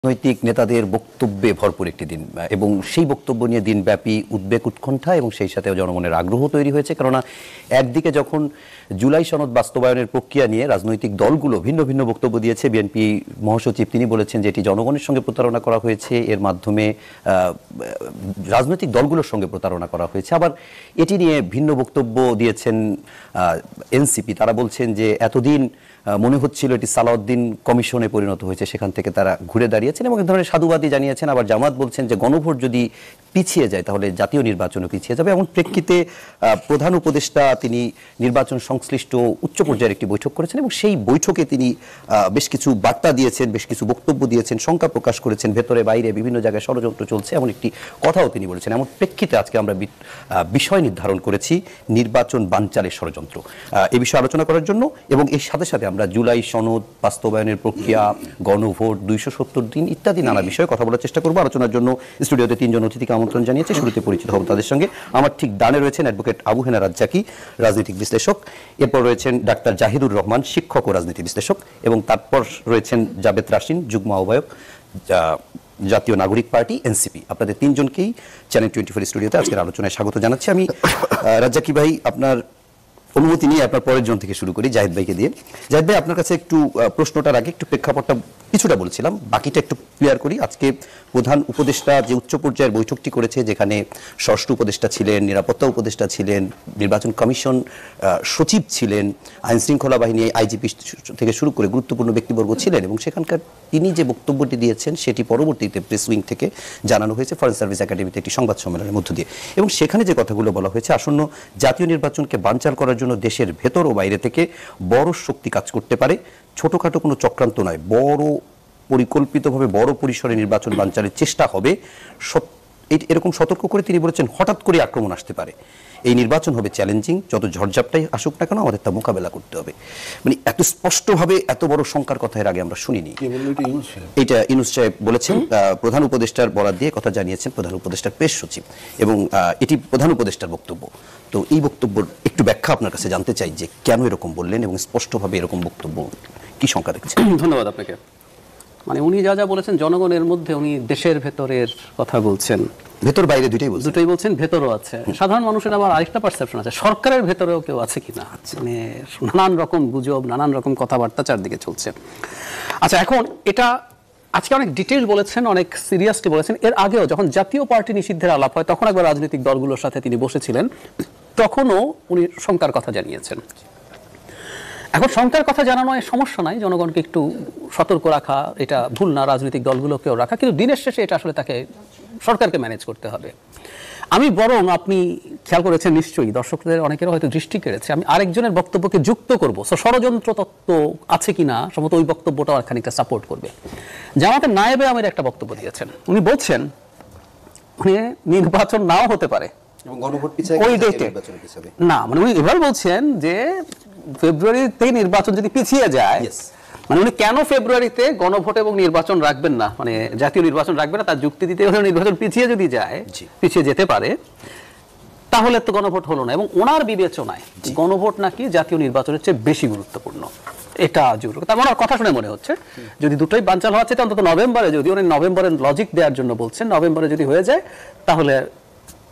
রাজনৈতিক নেতাদের বক্তব্যে ভরপুর একটি দিন এবং সেই বক্তব্য নিয়ে দিনব্যাপী উদ্বেগ উৎকণ্ঠা এবং সেই সাথে জনমনের আগ্রহ তৈরি হয়েছে। কেননা একদিকে যখন জুলাই সনদ বাস্তবায়নের প্রক্রিয়া নিয়ে রাজনৈতিক দলগুলো ভিন্ন ভিন্ন বক্তব্য দিয়েছে, বিএনপি মহাসচিব তিনি বলেছেন যে এটি জনগণের সঙ্গে প্রতারণা করা হয়েছে, এর মাধ্যমে রাজনৈতিক দলগুলোর সঙ্গে প্রতারণা করা হয়েছে। আবার এটি নিয়ে ভিন্ন বক্তব্য দিয়েছেন এনসিপি। তারা বলছেন যে এতদিন মনে হচ্ছিল এটি সালাউদ্দিন কমিশনে পরিণত হয়েছে, সেখান থেকে তারা ঘুরে দাঁড়িয়েছেন এবং এক ধরনের সাধুবাদী জানিয়েছেন। আবার জামাত বলছেন যে গণভোট যদি পিছিয়ে যায় তাহলে জাতীয় নির্বাচনও পিছিয়ে যাবে। এমন প্রেক্ষিতে প্রধান উপদেষ্টা তিনি নির্বাচন সংশ্লিষ্ট উচ্চ পর্যায়ের একটি বৈঠক করেছেন এবং সেই বৈঠকে তিনি বেশ কিছু বার্তা দিয়েছেন, বেশ কিছু বক্তব্য দিয়েছেন, শঙ্কা প্রকাশ করেছেন, ভেতরে বাইরে বিভিন্ন জায়গায় ষড়যন্ত্র চলছে এমন একটি কথাও তিনি বলেছেন। এমন প্রেক্ষিতে আজকে আমরা বিষয় নির্ধারণ করেছি নির্বাচন বানচালের ষড়যন্ত্র, এ বিষয়ে আলোচনা করার জন্য। এবং এর সাথে সাথে আমরা জুলাই সনদ বাস্তবায়নের প্রক্রিয়া, গণভোট, 270 দিন ইত্যাদি নানা বিষয়ে কথা বলার চেষ্টা করবো। আলোচনার জন্য স্টুডিওতে তিনজন অতিথিকে আমন্ত্রণ জানিয়েছি। শুরুতে পরিচিত হব তাদের সঙ্গে। আমার ঠিক ডানে রয়েছেন অ্যাডভোকেট আবু হেনা রাজ্জাকি, রাজনৈতিক বিশ্লেষক। এরপর রয়েছেন ডাক্তার জাহিদুর রহমান, শিক্ষক ও রাজনীতি বিশ্লেষক। এবং তারপর রয়েছেন জাবেদ রাশিন, যুগ্ম আহ্বায়ক, জাতীয় নাগরিক পার্টি এনসিপি। আপনাদের তিনজনকেই চ্যানেল 24 স্টুডিওতে আজকের আলোচনায় স্বাগত জানাচ্ছি। আমি রাজ্জাকি ভাই, আপনার অনুমতি নিয়ে আপনার পরের জন থেকে শুরু করি, জাহিদ ভাইকে দিয়ে। জাহিদ ভাই, আপনার কাছে একটু প্রশ্নটার আগে একটু প্রেক্ষাপটটা কিছুটা বলছিলাম, বাকিটা একটু ক্লিয়ার করি। আজকে প্রধান উপদেষ্টা যে উচ্চ পর্যায়ের বৈঠকটি করেছে, যেখানে স্বরাষ্ট্র উপদেষ্টা ছিলেন, নিরাপত্তা উপদেষ্টা ছিলেন, নির্বাচন কমিশন সচিব ছিলেন, আইন শৃঙ্খলা বাহিনী আইজিপি থেকে শুরু করে গুরুত্বপূর্ণ ব্যক্তিবর্গ ছিলেন, এবং সেখানকার তিনি যে বক্তব্যটি দিয়েছেন সেটি পরবর্তীতে প্রেস উইং থেকে জানানো হয়েছে ফরেন সার্ভিস একাডেমিতে একটি সংবাদ সম্মেলনের মধ্য দিয়ে। এবং সেখানে যে কথাগুলো বলা হয়েছে, আসন্ন জাতীয় নির্বাচনকে বানচাল করার জন্য দেশের ভেতর ও বাইরে থেকে বড় শক্তি কাজ করতে পারে, ছোটখাটো কোনো চক্রান্ত নয়, বড় পরিকল্পিতভাবে বড় পরিসরে নির্বাচন বানচালের চেষ্টা হবে। এরকম সতর্ক করে তিনি বলেছেন হঠাৎ করে আক্রমণ আসতে পারে, এই নির্বাচন হবে চ্যালেঞ্জিং, যত ঝড়ঝাপটাই আসুক না কেন আমাদের তা মোকাবেলা করতে হবে। মানে এত স্পষ্টভাবে এত বড় শঙ্কার কথা এর আগে আমরা শুনিনি। এটা ইউনূস সাহেব বলেছেন, প্রধান উপদেষ্টার বরাত দিয়ে কথা জানিয়েছেন প্রধান উপদেষ্টার প্রেস সচিব, এবং এটি প্রধান উপদেষ্টার বক্তব্য। তো এই বক্তব্যের একটু ব্যাখ্যা আপনার কাছে জানতে চাই যে কেন এরকম বললেন এবং স্পষ্টভাবে এরকম বক্তব্য কি শঙ্কা দেখছেন? ধন্যবাদ আপনাকে। মানে উনি যা যা বলেছেন জনগণের মধ্যে, উনি দেশের ভেতরের কথা বলছেন, ভেতর বাইরে দুটোই বলছেন, ভেতরও আছে। সাধারণ মানুষের আবার আরেকটা পারসেপশন আছে, সরকারের ভেতরেও কেউ আছে কিনা। মানে নানান রকম গুজব, নানান রকম কথাবার্তা চারদিকে চলছে। আচ্ছা, এখন এটা আজকে অনেক ডিটেইল বলেছেন, অনেক সিরিয়াসলি বলেছেন। এর আগেও যখন জাতীয় পার্টি নিষিদ্ধের আলাপ হয়, তখন একবার রাজনৈতিক দলগুলোর সাথে তিনি বসেছিলেন, তখনও উনি শঙ্কার কথা জানিয়েছেন। এখন শঙ্কার কথা জানানো সমস্যা নাই, জনগণকে একটু সতর্ক রাখা এটা ভুল না, রাজনৈতিক দলগুলোকেও রাখা, কিন্তু দিনের শেষে এটা আসলে তাকে সরকারকে ম্যানেজ করতে হবে। আমি বরং, আপনি খেয়াল করেছেন নিশ্চয়ই, দর্শকদের অনেকেরও হয়তো দৃষ্টি কেড়েছে, আমি আরেকজনের বক্তব্যকে যুক্ত করব, ষড়যন্ত্র তত্ত্ব আছে কিনা সম্ভবত ওই বক্তব্যটাও খানিকটা সাপোর্ট করবে। জামাতের নায়েবে আমির একটা বক্তব্য দিয়েছেন, উনি বলছেন উনি নির্বাচন নাও হতে পারে ওই ডেটে না, মানে উনি এবার বলছেন যে ফেব্রুয়ারিতে নির্বাচন যদি পিছিয়ে যায়, মানে উনি কেন ফেব্রুয়ারিতে গণভোট এবং নির্বাচন রাখবেন না, মানে জাতীয় নির্বাচন রাখবেন না, তার যুক্তি দিতে হলে নির্বাচন পিছিয়ে যদি যায়, পিছিয়ে যেতে পারে, তাহলে তো গণভোট হলো না। এবং ওনার বিবেচনায় গণভোট নাকি জাতীয় নির্বাচনের চেয়ে বেশি গুরুত্বপূর্ণ, এটা জরুরি। তার ওনার কথা শুনে মনে হচ্ছে যদি দুটোই বানচাল হওয়া অন্তত নভেম্বরে, যদি উনি নভেম্বরের লজিক দেওয়ার জন্য বলছেন, নভেম্বরে যদি হয়ে যায় তাহলে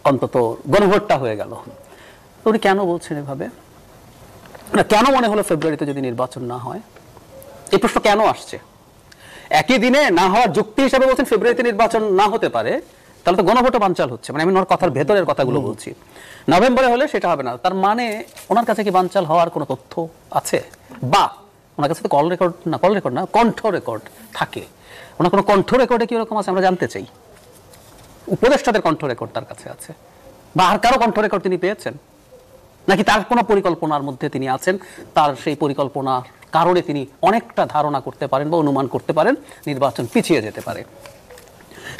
অন্তত গণভোটটা হয়ে গেল। তো উনি কেন বলছেন এভাবে? কেন মনে হলো ফেব্রুয়ারিতে যদি নির্বাচন না হয়? এই প্রশ্ন কেন আসছে? একই দিনে না হওয়ার যুক্তি হিসাবে বলছেন ফেব্রুয়ারিতে নির্বাচন না হতে পারে, তাহলে তো গণভোটও বানচাল হচ্ছে। মানে আমি ওনার কথার ভেতরের কথাগুলো বলছি। নভেম্বরে হলে সেটা হবে না, তার মানে ওনার কাছে কি বানচাল হওয়ার কোনো তথ্য আছে? বা ওনার কাছে তো কল রেকর্ড না, কণ্ঠ রেকর্ড থাকে। ওনার কোনো কণ্ঠ রেকর্ডে কি রকম আছে আমরা জানতে চাই। উপদেষ্টাদের কণ্ঠ রেকর্ড তার কাছে আছে, বা আর কারো কণ্ঠ রেকর্ড তিনি পেয়েছেন, নাকি তার কোনো পরিকল্পনার মধ্যে তিনি আছেন, তার সেই পরিকল্পনার কারণে তিনি অনেকটা ধারণা করতে পারেন বা অনুমান করতে পারেন নির্বাচন পিছিয়ে যেতে পারে।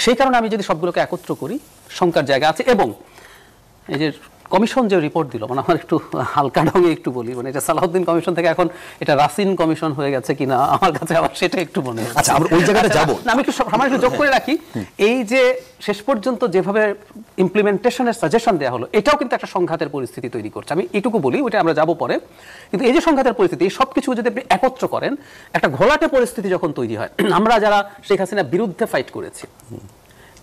সেই কারণে আমি যদি সবগুলোকে একত্র করি, শঙ্কার জায়গা আছে। এবং এই যে কমিশন যে রিপোর্ট দিল, মানে আমার একটু হালকা ঢঙে একটু বলি, মানে এটা সালাউদ্দিন কমিশন থেকে এখন এটা রাসিন কমিশন হয়ে গেছে কিনা আমার কাছে আবার সেটা একটু মনে হয়। আচ্ছা, আমরা ওই জায়গাটা যাব না, আমি একটু আমার একটু যোগ করে রাখি, এই যে শেষ পর্যন্ত যেভাবে ইমপ্লিমেন্টেশনের সাজেশন দেওয়া হলো, এটাও কিন্তু একটা সংঘাতের পরিস্থিতি তৈরি করছে। আমি এটুকু বলি, ওইটা আমরা যাব পরে। কিন্তু এই যে সংঘাতের পরিস্থিতি, এই সবকিছু যদি আপনি একত্র করেন, একটা ঘোলাটে পরিস্থিতি যখন তৈরি হয়, আমরা যারা শেখ হাসিনার বিরুদ্ধে ফাইট করেছি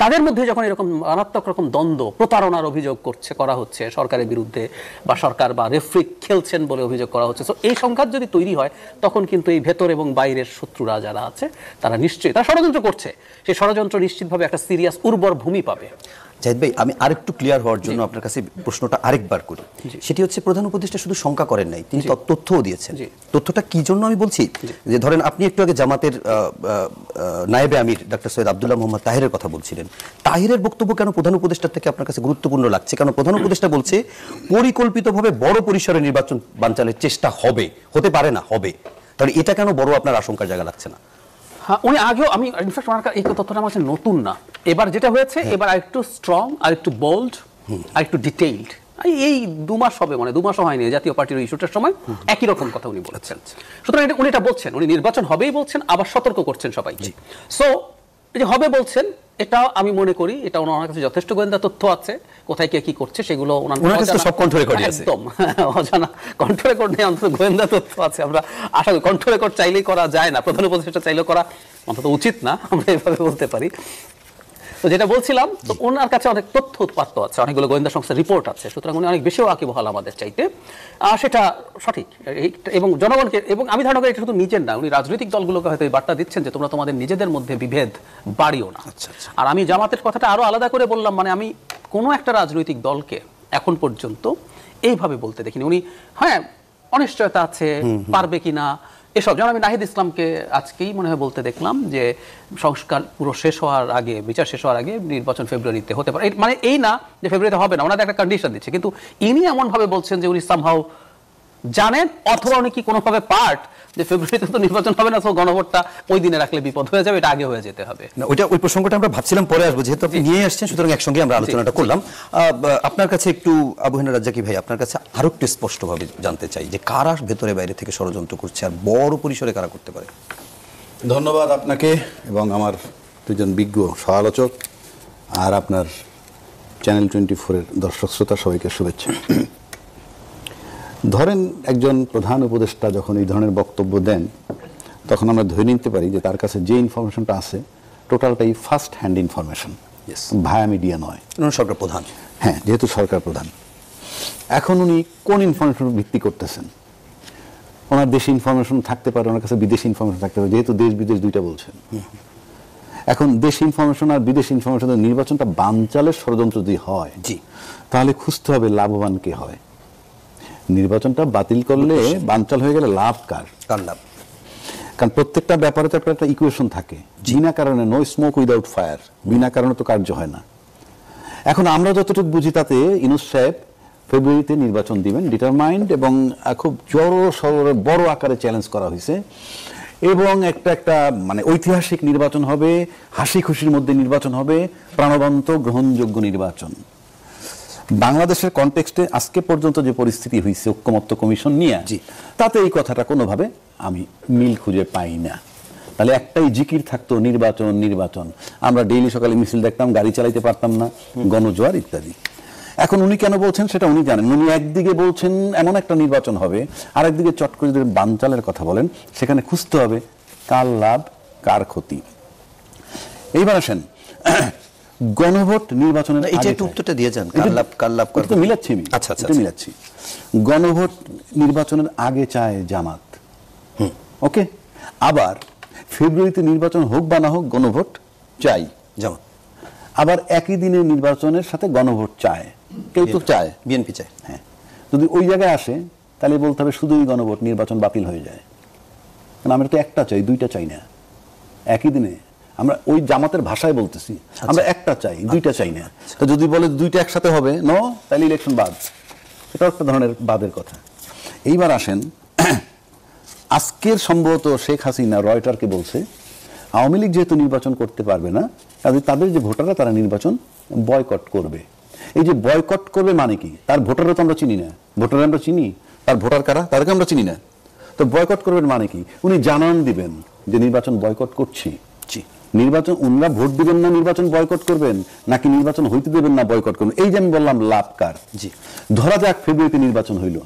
তাদের মধ্যে যখন এরকম মারাত্মক রকম দ্বন্দ্ব, প্রতারণার অভিযোগ করা হচ্ছে সরকারের বিরুদ্ধে, বা সরকার বা রেফারি খেলছেন বলে অভিযোগ করা হচ্ছে, তো এই সংঘাত যদি তৈরি হয়, তখন কিন্তু এই ভেতর এবং বাইরের শত্রুরা যারা আছে তারা নিশ্চয়ই তারা ষড়যন্ত্র করছে, সেই ষড়যন্ত্র নিশ্চিতভাবে একটা সিরিয়াস উর্বর ভূমি পাবে। জাহিদ ভাই, আমি আরেকটু ক্লিয়ার হওয়ার জন্য আপনার কাছে প্রশ্নটা আরেকবার করি। সেটি হচ্ছে, প্রধান উপদেষ্টা শুধু শঙ্কা করেন নাই, তিনি তথ্যও দিয়েছেন। তথ্যটা কি জন্য আমি বলছি, যে ধরেন আপনি একটু আগে জামাতের নায়েবে আমির ডাক্তার সৈয়দ আব্দুল্লাহ মোহাম্মদ তাহেরের কথা বলছিলেন। তাহেরের বক্তব্য কেন প্রধান উপদেষ্টার থেকে আপনার কাছে গুরুত্বপূর্ণ লাগছে? কারণ প্রধান উপদেষ্টা বলছে পরিকল্পিতভাবে বড় পরিসরে নির্বাচন বানচালের চেষ্টা হতে পারে না, হবে। তাহলে এটা কেন বড় আপনার আশঙ্কার জায়গা লাগছে না? হ্যাঁ, উনি আগেও, আমি ইনফ্যাক্ট ওনার এই তথ্যটা আমার কাছে নতুন না। এবার যেটা হয়েছে, এবার আরেকটু স্ট্রং, আরেকটু বোল্ড, আরেকটু ডিটেইলড। এই 2 মাস হবে, মানে 2 মাসও হয়নি জাতীয় পার্টির ইস্যুটার সময় একই রকম কথা উনি বলেছেন। সুতরাং উনি এটা বলছেন, উনি নির্বাচন হবেই বলছেন, আবার সতর্ক করছেন সবাইকে। সো এই যে হবে বলছেন, এটা আমি মনে করি এটা ওনার কাছে যথেষ্ট গোয়েন্দা তথ্য আছে, কোথায় কে কি করছে সেগুলো ওনার কাছে সব কন্ট্রোল রেকর্ড আছে, একদম অজানা কন্ট্রোল রেকর্ড নেই, অন্তত গোয়েন্দা তথ্য আছে। আমরা আশা করি কন্ট্রোল রেকর্ড চাইলেই করা যায় না, প্রধান উপদেষ্টা চাইলেও করা অন্তত উচিত না, আমরা এভাবে বলতে পারি। তো যেটা বলছিলাম, তো ওনার কাছে অনেক তথ্য উৎপাত্ত আছে, অনেকগুলো গোয়েন্দা সংস্থার রিপোর্ট আছে, সুতরাং উনি অনেক বেশি ওয়াকিবহাল আমাদের চাইতে, সেটা সঠিক। এবং জনগণকে, এবং আমি ধারণা করি এটা শুধু নিজের না, উনি রাজনৈতিক দলগুলোকে হয়তো এই বার্তা দিচ্ছেন যে তোমরা তোমাদের নিজেদের মধ্যে বিভেদ বাড়িও না। আর আমি জামাতের কথাটা আরো আলাদা করে বললাম, মানে আমি কোনো একটা রাজনৈতিক দলকে এখন পর্যন্ত এইভাবে বলতে দেখিনি। উনি হ্যাঁ অনিশ্চয়তা আছে, পারবে কিনা এসব, যেমন আমি নাহিদ ইসলামকে আজকেই মনে হয় বলতে দেখলাম যে সংস্কার পুরো শেষ হওয়ার আগে, বিচার শেষ হওয়ার আগে নির্বাচন ফেব্রুয়ারিতে হতে পারে, মানে এই না যে ফেব্রুয়ারিতে হবে না, ওনাদের একটা কন্ডিশন দিচ্ছে, কিন্তু ইনি এমন ভাবে বলছেন যে উনি সামহাউ জানেন, অথবা উনি কি কোনোভাবে পার্ট যে ফেব্রুয়ারিতে তো নির্বাচন হবে না, তো গণভোটটা ওই দিনে রাখলে বিপদ হয়ে যাবে, এটা আগে হয়ে যেতে হবে। না, ওই প্রসঙ্গটা আমরা ভাবছিলাম পরে আসবো, যেহেতু আপনি নিয়ে আসছেন, সুতরাং একসঙ্গে আমরা আলোচনাটা করলাম। আপনার কাছে একটু, আবু হেনা রাজ্জাকি ভাই, আপনার কাছে আরো একটু স্পষ্টভাবে জানতে চাই যে কারা ভেতরে বাইরে থেকে ষড়যন্ত্র করছে, আর বড় পরিসরে কারা করতে পারে? ধন্যবাদ আপনাকে এবং আমার দুজন বিজ্ঞ সহ-আলোচক আর আপনার চ্যানেল 24-এর দর্শক শ্রোতা সবাইকে শুভেচ্ছা। ধরেন একজন প্রধান উপদেষ্টা যখন এই ধরনের বক্তব্য দেন, তখন আমরা ধরে নিতে পারি যে তার কাছে যে ইনফরমেশনটা আছে টোটালটাই ফার্স্ট হ্যান্ড ইনফরমেশন, ভায়া মিডিয়া নয়। সরকার প্রধান, হ্যাঁ, যেহেতু সরকার প্রধান। এখন উনি কোন ইনফরমেশন ভিত্তি করতেছেন? ওনার দেশি ইনফরমেশন থাকতে পারে, ওনার কাছে বিদেশি ইনফরমেশন থাকতে পারে, যেহেতু দেশ বিদেশ দুইটা বলছেন। এখন দেশি ইনফরমেশন আর বিদেশি ইনফরমেশন, নির্বাচনটা বানচালের ষড়যন্ত্র যদি হয়, তাহলে খুঁজতে হবে লাভবান কে হয়। নির্বাচনটা বাতিল করলে, বানচাল হয়ে গেলে লাভ কার লাভ? কারণ প্রত্যেকটা ব্যাপারে তো একটা ইকুয়েশন থাকে, বিনা কারণে নো স্মোক উইদাউট ফায়ার, বিনা কারণে তো কার্য হয় না। এখন আমরা যতটুকু বুঝি তাতে ইউনূস সাহেব ফেব্রুয়ারিতে নির্বাচন দিবেন ডিটারমাইন্ড, এবং খুব বড় আকারে চ্যালেঞ্জ করা হয়েছে, এবং একটা মানে ঐতিহাসিক নির্বাচন হবে, হাসি খুশির মধ্যে নির্বাচন হবে, প্রাণবন্ত গ্রহণযোগ্য নির্বাচন। বাংলাদেশের কনটেক্সটে আজকে পর্যন্ত যে পরিস্থিতি হয়েছে ঐক্যমত্য কমিশন নিয়ে, তাতে এই কথাটা কোনোভাবে আমি মিল খুঁজে পাই না। তাহলে একটাই জিকির থাকতো, নির্বাচন নির্বাচন। আমরা ডেইলি সকালে মিছিল দেখতাম, গাড়ি চালাইতে পারতাম না, গণজোয়ার ইত্যাদি। এখন উনি কেন বলছেন সেটা উনি জানেন। উনি একদিকে বলছেন এমন একটা নির্বাচন হবে, আর একদিকে চট করে যদি বানচালের কথা বলেন, সেখানে খুঁজতে হবে কার লাভ কার ক্ষতি। এইবার আসেন গণভোট নির্বাচনের, এটা একটু উত্তরটা দিয়ে যান, কার লাভ তো মিলাচ্ছি আমি। আচ্ছা, মিলাচ্ছি। গণভোট নির্বাচনের আগে চায় জামাত, ওকে। আবার ফেব্রুয়ারিতে নির্বাচন হোক বা না হোক, গণভোট চাই জামাত। আবার একই দিনে নির্বাচনের সাথে গণভোট চায়, কেউ তো চায়, বিএনপি চায়। হ্যাঁ, যদি ওই জায়গায় আসে তাহলে বলতে হবে শুধুই গণভোট, নির্বাচন বাতিল হয়ে যায়। কারণ আমরা তো একটা চাই, দুইটা চাই না একই দিনে। আমরা ওই জামাতের ভাষায় বলতেছি, আমরা একটা চাই, দুইটা চাই না। তো যদি বলে দুইটা একসাথে হবে, নো, তাহলে ইলেকশন বাদ। সেটাও একটা ধরনের বাদের কথা। এইবার আসেন, আজকের সম্ভবত শেখ হাসিনা রয়টারকে বলছে আওয়ামী লীগ যেহেতু নির্বাচন করতে পারবে না, তাদের যে ভোটাররা তারা নির্বাচন বয়কট করবে। এই যে বয়কট করবে মানে কি? তার ভোটারও তো আমরা চিনি না, ভোটার আমরা চিনি, তার ভোটার কারা তাদেরকে আমরা চিনি না। তো বয়কট করবেন মানে কি? উনি জানান দিবেন যে নির্বাচন বয়কট করছি। নির্বাচন উনারা ভোট দিবেন না নির্বাচন বয়কট করবেন, নাকি নির্বাচন হইতে দেবেন না বয়কট করবেন? এই যে আমি বললাম লাভ কার? ধরা যাক ফেব্রুয়ারিতে নির্বাচন হইল,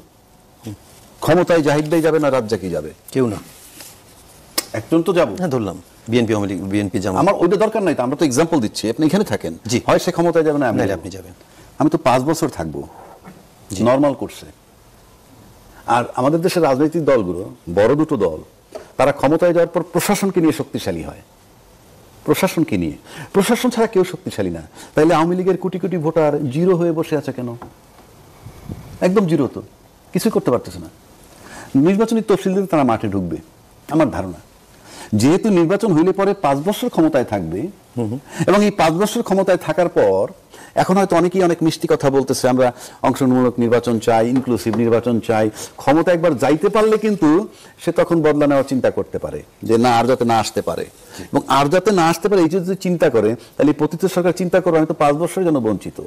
ক্ষমতায় জাহিদ ভাই যাবে না রাজ্জাকি যাবে? কেউ না, একজন তো যাবো। হ্যাঁ ধরলাম বিএনপি, আওয়ামী লীগ, বিএনপি জামাত। আমার ওইটা দরকার নাই তো, আমরা তো এক্সাম্পল দিচ্ছি, আপনি এখানে থাকেন, জি। হয় সে ক্ষমতায় যাবে না আপনি যাবেন। আমি তো 5 বছর থাকবো, নর্মাল করছে। আর আমাদের দেশের রাজনৈতিক দলগুলো, বড় দুটো দল, তারা ক্ষমতায় যাওয়ার পর প্রশাসনকে নিয়ে শক্তিশালী হয়। প্রশাসনকে নিয়ে, প্রশাসন ছাড়া কেউ শক্তিশালী না। তাইলে আওয়ামী লীগের কোটি কোটি ভোটার জিরো হয়ে বসে আছে কেন? একদম জিরো, তো কিছু করতে পারতেছে না। নির্বাচনী তফসিল দিতে তারা মাঠে ঢুকবে আমার ধারণা। যেহেতু নির্বাচন হইলে পরে 5 বছর ক্ষমতায় থাকবে, এবং এই 5 বছর ক্ষমতায় থাকার পর এখন হয়তো অনেকেই অনেক মিষ্টি কথা বলতেছে, আমরা অংশগ্রহণমূলক নির্বাচন চাই, ইনক্লুসিভ নির্বাচন চাই। ক্ষমতা একবার যাইতে পারলে কিন্তু সে তখন বদলা নেওয়ার চিন্তা করতে পারে, যে না আর যাতে না আসতে পারে। এবং আর যাতে না আসতে পারে এই যদি চিন্তা করে, তাহলে পতিত সরকার চিন্তা করে আমি তো 5 বছরের জন্য বঞ্চিত।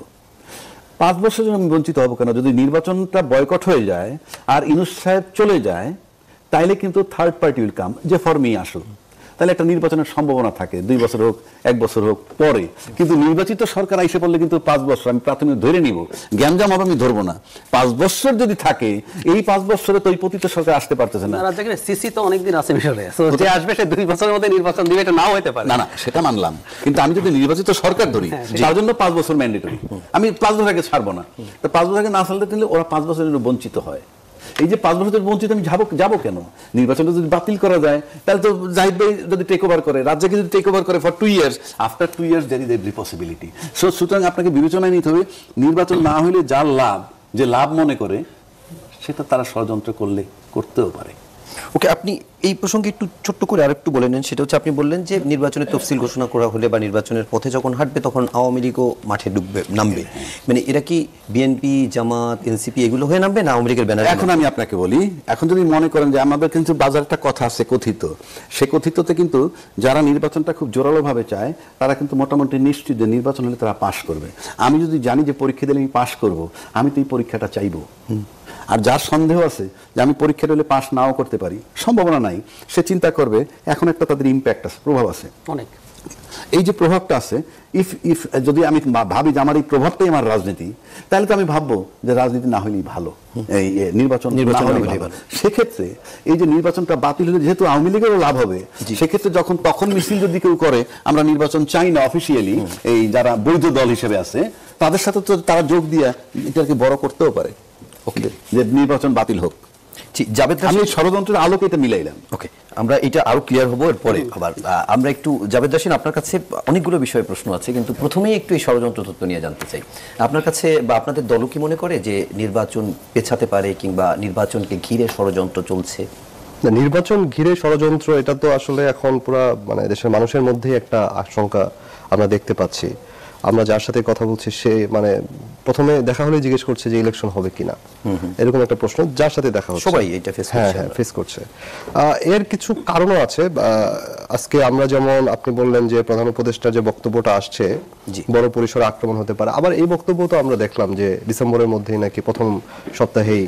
5 বছরের জন্য আমি বঞ্চিত হবো কেন? যদি নির্বাচনটা বয়কট হয়ে যায় আর ইউনূস সাহেব চলে যায়, তাইলে কিন্তু থার্ড পার্টি উইল কাম, যে ফর্মেই আসুক। তাহলে একটা নির্বাচনের সম্ভাবনা থাকে, 2 বছর হোক, 1 বছর হোক পরে। কিন্তু নির্বাচিত সরকার আইসে পড়লে কিন্তু 5 বছর আমি প্রাথমিক ধরে নিব, গ্যাঞ্জাম হবে আমি ধরবো না। 5 বছর যদি থাকে, এই 5 বছরে তো ওই পতিত সরকার আসতে পারতেছে না। সিসি তো অনেকদিন আছে মিশরে, যে আসবে সে 2 বছরের মধ্যে নির্বাচন দিবে, এটা নাও হতে পারে। না, সেটা মানলাম, কিন্তু আমি যদি নির্বাচিত সরকার ধরি, তার জন্য 5 বছর ম্যান্ডেটরি। আমি 5 বছর আগে ছাড়বো না। তো 5 বছর আগে না ছাড়লে কিন্তু ওরা 5 বছরের জন্য বঞ্চিত হয়। এই যে 5 বছর বঞ্চিত আমি যাবো কেন? নির্বাচনটা যদি বাতিল করা যায়, তাহলে তো জাহিদ ভাই যদি টেক ওভার করে, রাজ্যকে যদি টেক ওভার করে for 2 years, after 2 years there is every possibility. সুতরাং আপনাকে বিবেচনায় নিতে হবে, নির্বাচন না হলে যার লাভ, যে লাভ মনে করে, সেটা তারা ষড়যন্ত্র করলে করতেও পারে। ওকে, আপনি এই প্রসঙ্গে একটু ছোট্ট করে আরেকটু বলে নেন। সেটা হচ্ছে আপনি বললেন যে নির্বাচনের তফসিল ঘোষণা করা হলে বা নির্বাচনের পথে যখন হাঁটবে তখন আওয়ামী লীগও মাঠে নামবে। মানে এরা কি বিএনপি, জামাত, এনসিপি এগুলো হয়ে নামবে না আওয়ামী লীগের ব্যানারে? এখন আমি আপনাকে বলি, এখন যদি মনে করেন যে আমাদের কিন্তু বাজারটা কথা আছে কথিত, সে কথিততে কিন্তু যারা নির্বাচনটা খুব জোরালোভাবে চায়, তারা কিন্তু মোটামুটি নিশ্চিত যে নির্বাচন হলে তারা পাশ করবে। আমি যদি জানি যে পরীক্ষা দিলে আমি পাশ করব, আমি তো এই পরীক্ষাটা চাইবো। আর যার সন্দেহ আছে যে আমি পরীক্ষা দিলে পাশ নাও করতে পারি, সম্ভাবনা নাই, সে চিন্তা করবে এখন একটা তাদের ইম্প্যাক্ট আছে, প্রভাব আছে অনেক। এই যে প্রভাবটা আছে, ইফ যদি আমি ভাবি যে আমার এই প্রভাবটাই আমার রাজনীতি, তাহলে তো আমি ভাববো যে রাজনীতি না হলেই ভালো, এই নির্বাচন না হলেই ভালো। সেক্ষেত্রে এই যে নির্বাচনটা বাতিল হলে যেহেতু আওয়ামী লীগেরও লাভ হবে, সেক্ষেত্রে তখন মিছিল যদি কেউ করে আমরা নির্বাচন চাই না অফিসিয়ালি, এই যারা বৈধ দল হিসেবে আছে তাদের সাথে তো তারা যোগ দিয়ে এটাকে বড় করতেও পারে, যে নির্বাচন বাতিল হোক। জাভেদ, আমি ষড়যন্ত্রের আলোকে এটা মিলাইলাম। ওকে, আমরা এটা আরো ক্লিয়ার হবো এরপরে। আবার আমরা একটু জাভেদ হোসেন, আপনার কাছে অনেকগুলো বিষয়ে প্রশ্ন আছে, কিন্তু প্রথমেই একটু এই ষড়যন্ত্র তত্ত্ব নিয়ে জানতে চাই। আপনার কাছে বা আপনাদের দল কি মনে করে যে নির্বাচন পেছাতে পারে কিংবা নির্বাচনকে ঘিরে ষড়যন্ত্র চলছে? নির্বাচন ঘিরে ষড়যন্ত্র, এটা তো আসলে এখন পুরো মানে দেশের মানুষের মধ্যেই একটা আশঙ্কা আমরা দেখতে পাচ্ছি। আমরা যার সাথে কথা বলছি সে মানে প্রথমে দেখা হলে জিজ্ঞেস করছে যে ইলেকশন হবে কিনা, এরকম একটা প্রশ্ন যার সাথে দেখা হচ্ছে সবাই এটা ফেস করছে। এর কিছু কারণও আছে। আজকে আমরা যেমন আপনি বললেন যে প্রধান উপদেষ্টার যে বক্তব্যটা আসছে, বড় পরিসরে আক্রমণ হতে পারে, আবার এই বক্তব্য তো আমরা দেখলাম যে ডিসেম্বরের মধ্যেই নাকি প্রথম সপ্তাহেই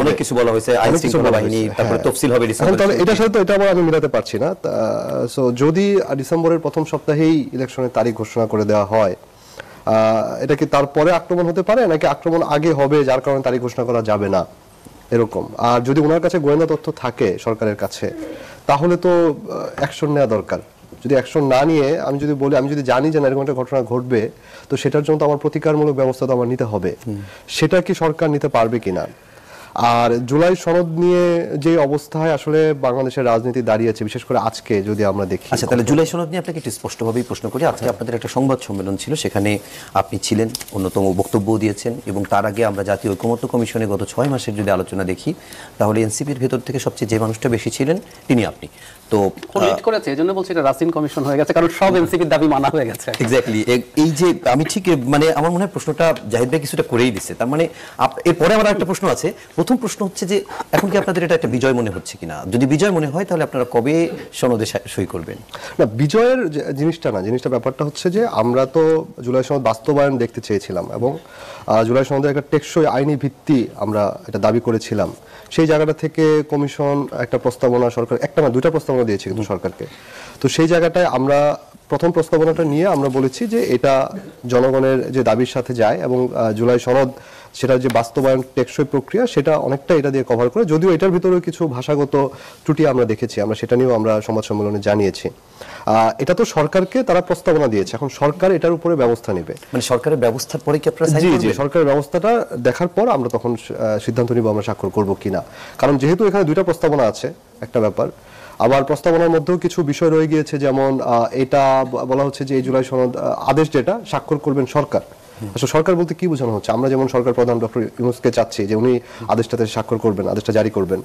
অনেক কিছু বলা হয়েছে, আইন শৃঙ্খলা বাহিনী, তারপরে তফসিল হবে ডিসেম্বরে। তাহলে এটার সাথে তো এটা আবার আমি মিলাতে পারছি না। সো যদি ডিসেম্বরের প্রথম সপ্তাহেই ইলেকশনের তারিখ ঘোষণা করে দেওয়া হয়, এটা কি তারপরে আক্রমণ হতে পারে নাকি আক্রমণ আগে হবে যার কারণে তারিখ ঘোষণা করা যাবে না এরকম? আর যদি ওনার কাছে গোয়েন্দা তথ্য থাকে সরকারের কাছে, তাহলে তো অ্যাকশন নেওয়া দরকার। যদি অ্যাকশন না নিয়ে আমি যদি বলি, আমি যদি জানি যে এরকম একটা ঘটনা ঘটবে, তো সেটার জন্য তো আমার প্রতিকারমূলক ব্যবস্থা তো আমার নিতে হবে। সেটা কি সরকার নিতে পারবে কিনা? আর জুলাই সনদ নিয়ে যে অবস্থায় আসলে বাংলাদেশের রাজনীতি দাঁড়িয়েছে, বিশেষ করে আজকে যদি আমরা দেখি। আচ্ছা, তাহলে জুলাই সনদ নিয়ে আপনাকে একটু স্পষ্টভাবেই প্রশ্ন করি। আজকে আপনাদের একটা সংবাদ সম্মেলন ছিল, সেখানে আপনি ছিলেন, অন্যতম বক্তব্য দিয়েছেন, এবং তার আগে আমরা জাতীয় ঐকমত্য কমিশনে গত 6 মাসের যদি আলোচনা দেখি, তাহলে এনসিপির ভেতর থেকে সবচেয়ে যে মানুষটা বেশি ছিলেন তিনি আপনি। তো লিড করেছে, এজন্য বলছি এটা রাসিন কমিশন হয়ে গেছে, কারণ সব এনসিপির দাবি মানা হয়ে গেছে। এক্স্যাক্টলি, এই যে আমি ঠিক মানে আমার মনে হয় প্রশ্নটা জাহিদ ভাই কিছুটা করেই দিচ্ছে। তার মানে এরপরে আমার একটা প্রশ্ন আছে, প্রথম প্রশ্ন হচ্ছে যে এখন কি আপনাদের এটা একটা বিজয় মনে হচ্ছে কিনা? যদি বিজয় মনে হয় তাহলে আপনারা কবে সনদে সই করবেন? না, বিজয়ের জিনিসটা না, জিনিসটা ব্যাপারটা হচ্ছে যে আমরা তো জুলাই সনদ বাস্তবায়ন দেখতে চেয়েছিলাম এবং জুলাই সনদের একটা টেকসই আইনি ভিত্তি আমরা এটা দাবি করেছিলাম। সেই জায়গাটা থেকে কমিশন একটা প্রস্তাবনা, সরকার একটা না দুইটা প্রস্তাবনা দিয়েছে কিন্তু সরকারকে। তো সেই জায়গাটায় আমরা প্রথম প্রস্তাবনাটা নিয়ে আমরা বলেছি যে এটা জনগণের যে দাবির সাথে যায় এবং জুলাই সনদ সেটা যে বাস্তবায়ন টেকসই প্রক্রিয়া সেটা অনেকটা এটা দিয়ে কভার করে। যদিও এটার ভিতরেও কিছু ভাষাগত ত্রুটি আমরা দেখেছি, আমরা সেটা নিয়েও আমরা সংবাদ সম্মেলনে জানিয়েছি। এটা তো সরকারকে তারা প্রস্তাবনা দিয়েছে, এখন সরকার এটার উপরে ব্যবস্থা নেবে। মানে সরকারের ব্যবস্থার পরে কি আপনারা সাইন জি করবেন? জি, সরকারের ব্যবস্থাটা দেখার পর আমরা তখন সিদ্ধান্ত নিব আমরা স্বাক্ষর করব কিনা। কারণ যেহেতু এখানে দুইটা প্রস্তাবনা আছে, একটা ব্যাপার, আবার প্রস্তাবনার মধ্যেও কিছু বিষয় রয়ে গিয়েছে, যেমন এটা বলা হচ্ছে যে এই জুলাই সনদ আদেশ যেটা স্বাক্ষর করবেন সরকার। আসলে সরকার বলতে কি বোঝানো হচ্ছে? আমরা যেমন সরকার প্রধান ডক্টর ইউনূসকে চাচ্ছি যে উনি আদেশটাতে স্বাক্ষর করবেন, আদেশটা জারি করবেন,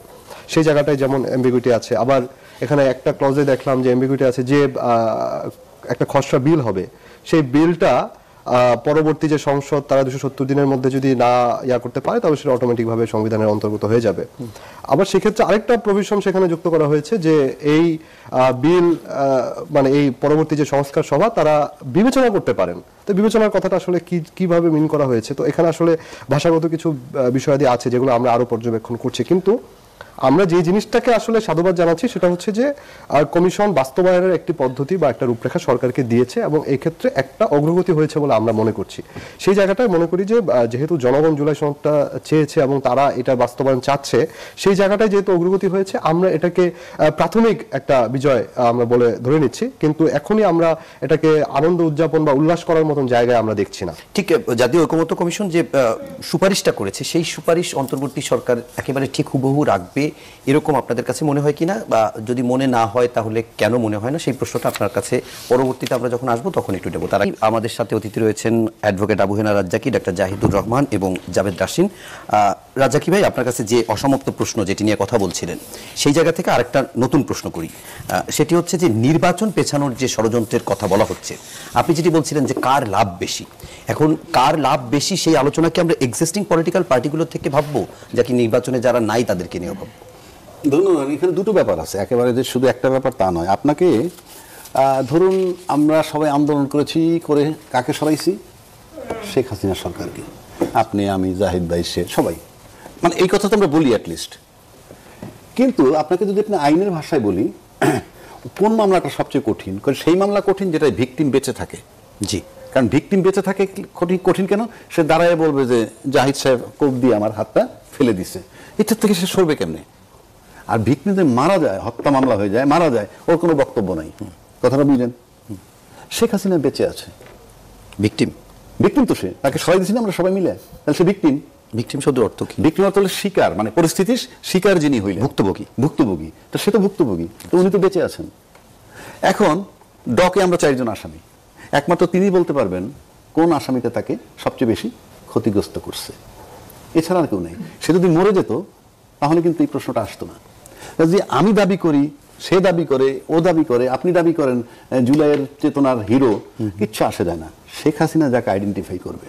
সেই জায়গাটায় যেমন অ্যাম্বিগুইটি আছে। আবার এখানে একটা ক্লজে দেখলাম যে অ্যাম্বিগুইটি আছে যে একটা খসড়া বিল হবে, সেই বিলটা পরবর্তী যে সংসদ তারা 270 দিনের মধ্যে যদি না করতে পারে তাহলে সেটা অটোমেটিকভাবে সংবিধানের অন্তর্গত হয়ে যাবে। আবার সেক্ষেত্রে আরেকটা প্রভিশন সেখানে যুক্ত করা হয়েছে যে এই বিল মানে এই পরবর্তী যে সংস্কার সভা তারা বিবেচনা করতে পারেন। তো বিবেচনার কথাটা আসলে কিভাবে মিন করা হয়েছে, তো এখানে আসলে ভাষাগত কিছু বিষয়াদি আছে যেগুলো আমরা আরো পর্যবেক্ষণ করছি। কিন্তু আমরা যে জিনিসটাকে আসলে সাধুবাদ জানাচ্ছি সেটা হচ্ছে যে কমিশন বাস্তবায়নের একটি পদ্ধতি বা একটা রূপরেখা সরকারকে দিয়েছে এবং এই ক্ষেত্রে একটা অগ্রগতি হয়েছে বলে আমরা মনে করছি। সেই জায়গাটায় মনে করি যে যেহেতু জনগণ জুলাই সনদটা চেয়েছে এবং তারা এটা বাস্তবায়ন চাচ্ছে, সেই জায়গাটায় যেহেতু অগ্রগতি হয়েছে আমরা এটাকে প্রাথমিক একটা বিজয় আমরা বলে ধরে নিচ্ছি। কিন্তু এখনই আমরা এটাকে আনন্দ উদযাপন বা উল্লাস করার মতন জায়গায় আমরা দেখছি না। ঠিক জাতীয় ঐকমত্য কমিশন যে সুপারিশটা করেছে সেই সুপারিশ অন্তর্বর্তী সরকার একেবারে ঠিক হুবহু রাখবে এরকম আপনাদের কাছে মনে হয় কিনা, বা যদি মনে না হয় তাহলে কেন মনে হয় না, সেই প্রশ্নটা আপনার কাছে পরবর্তীতে আমরা যখন আসবো তখন একটু দেবো। তারা আমাদের সাথে অতিথি রয়েছেন অ্যাডভোকেট আবু হেনা রাজ্জাকি, ডাক্তার জাহিদুর রহমান এবং জাভেদ রাশিন। রাজ্জাকি ভাই, আপনার কাছে যে অসমাপ্ত প্রশ্ন যেটি নিয়ে কথা বলছিলেন সেই জায়গা থেকে আরেকটা নতুন প্রশ্ন করি। সেটি হচ্ছে যে নির্বাচন পেছানোর যে ষড়যন্ত্রের কথা বলা হচ্ছে, আপনি যেটি বলছিলেন যে কার লাভ বেশি, এখন কার লাভ বেশি সেই আলোচনাকে আমরা এক্সিস্টিং পলিটিক্যাল পার্টিগুলোর থেকে ভাববো, যা কি নির্বাচনে যারা নাই তাদেরকে নিয়ে ভাববো? ধন্যবাদ। এখানে দুটো ব্যাপার আছে, একেবারে যে শুধু একটা ব্যাপার তা নয়। আপনাকে ধরুন আমরা সবাই আন্দোলন করেছি, করে কাকে সরাইছি? শেখ হাসিনা সরকারকে। আপনি, আমি, জাহিদ ভাই, সে সবাই, মানে এই কথা তো আমরা বলি অ্যাটলিস্ট। কিন্তু আপনাকে যদি আপনি আইনের ভাষায় বলি, কোন মামলাটা সবচেয়ে কঠিন? কারণ সেই মামলা কঠিন যেটা ভিকটিম বেঁচে থাকে। জি, কারণ ভিকটিম বেঁচে থাকে কঠিন কেন? সে দাঁড়ায় বলবে যে জাহিদ সাহেব কোপ দিয়ে আমার হাতটা ফেলে দিছে, এটার থেকে সে সরবে কেমনে? আর ভিকটিম যদি মারা যায়, হত্যা মামলা হয়ে যায়, মারা যায়, ওর কোনো বক্তব্য নাই। কথাটা বুঝলেন? শেখ হাসিনা বেঁচে আছে, ভিকটিম তো সে, তাকে সরাই দিয়েছি না আমরা সবাই মিলে, তাহলে সে ভিকটিম। ভিকটিম শব্দের অর্থ কি? ভিকটিম অর্থ হলো শিকার, মানে পরিস্থিতির শিকার যিনি হইলেন, ভুক্তভোগী। তো সে তো ভুক্তভোগী, তো উনি তো বেঁচে আছেন। এখন ডকে আমরা 4 জন আসামি, একমাত্র তিনি বলতে পারবেন কোন আসামিতে তাকে সবচেয়ে বেশি ক্ষতিগ্রস্ত করছে, এছাড়া আর কেউ নেই। সে যদি মরে যেত তাহলে কিন্তু এই প্রশ্নটা আসতো না। যে আমি দাবি করি, সে দাবি করে, ও দাবি করে, আপনি দাবি করেন জুলাইয়ের চেতনার হিরো, কিচ্ছু আসে যায় না। শেখ হাসিনা যাকে আইডেন্টিফাই করবে,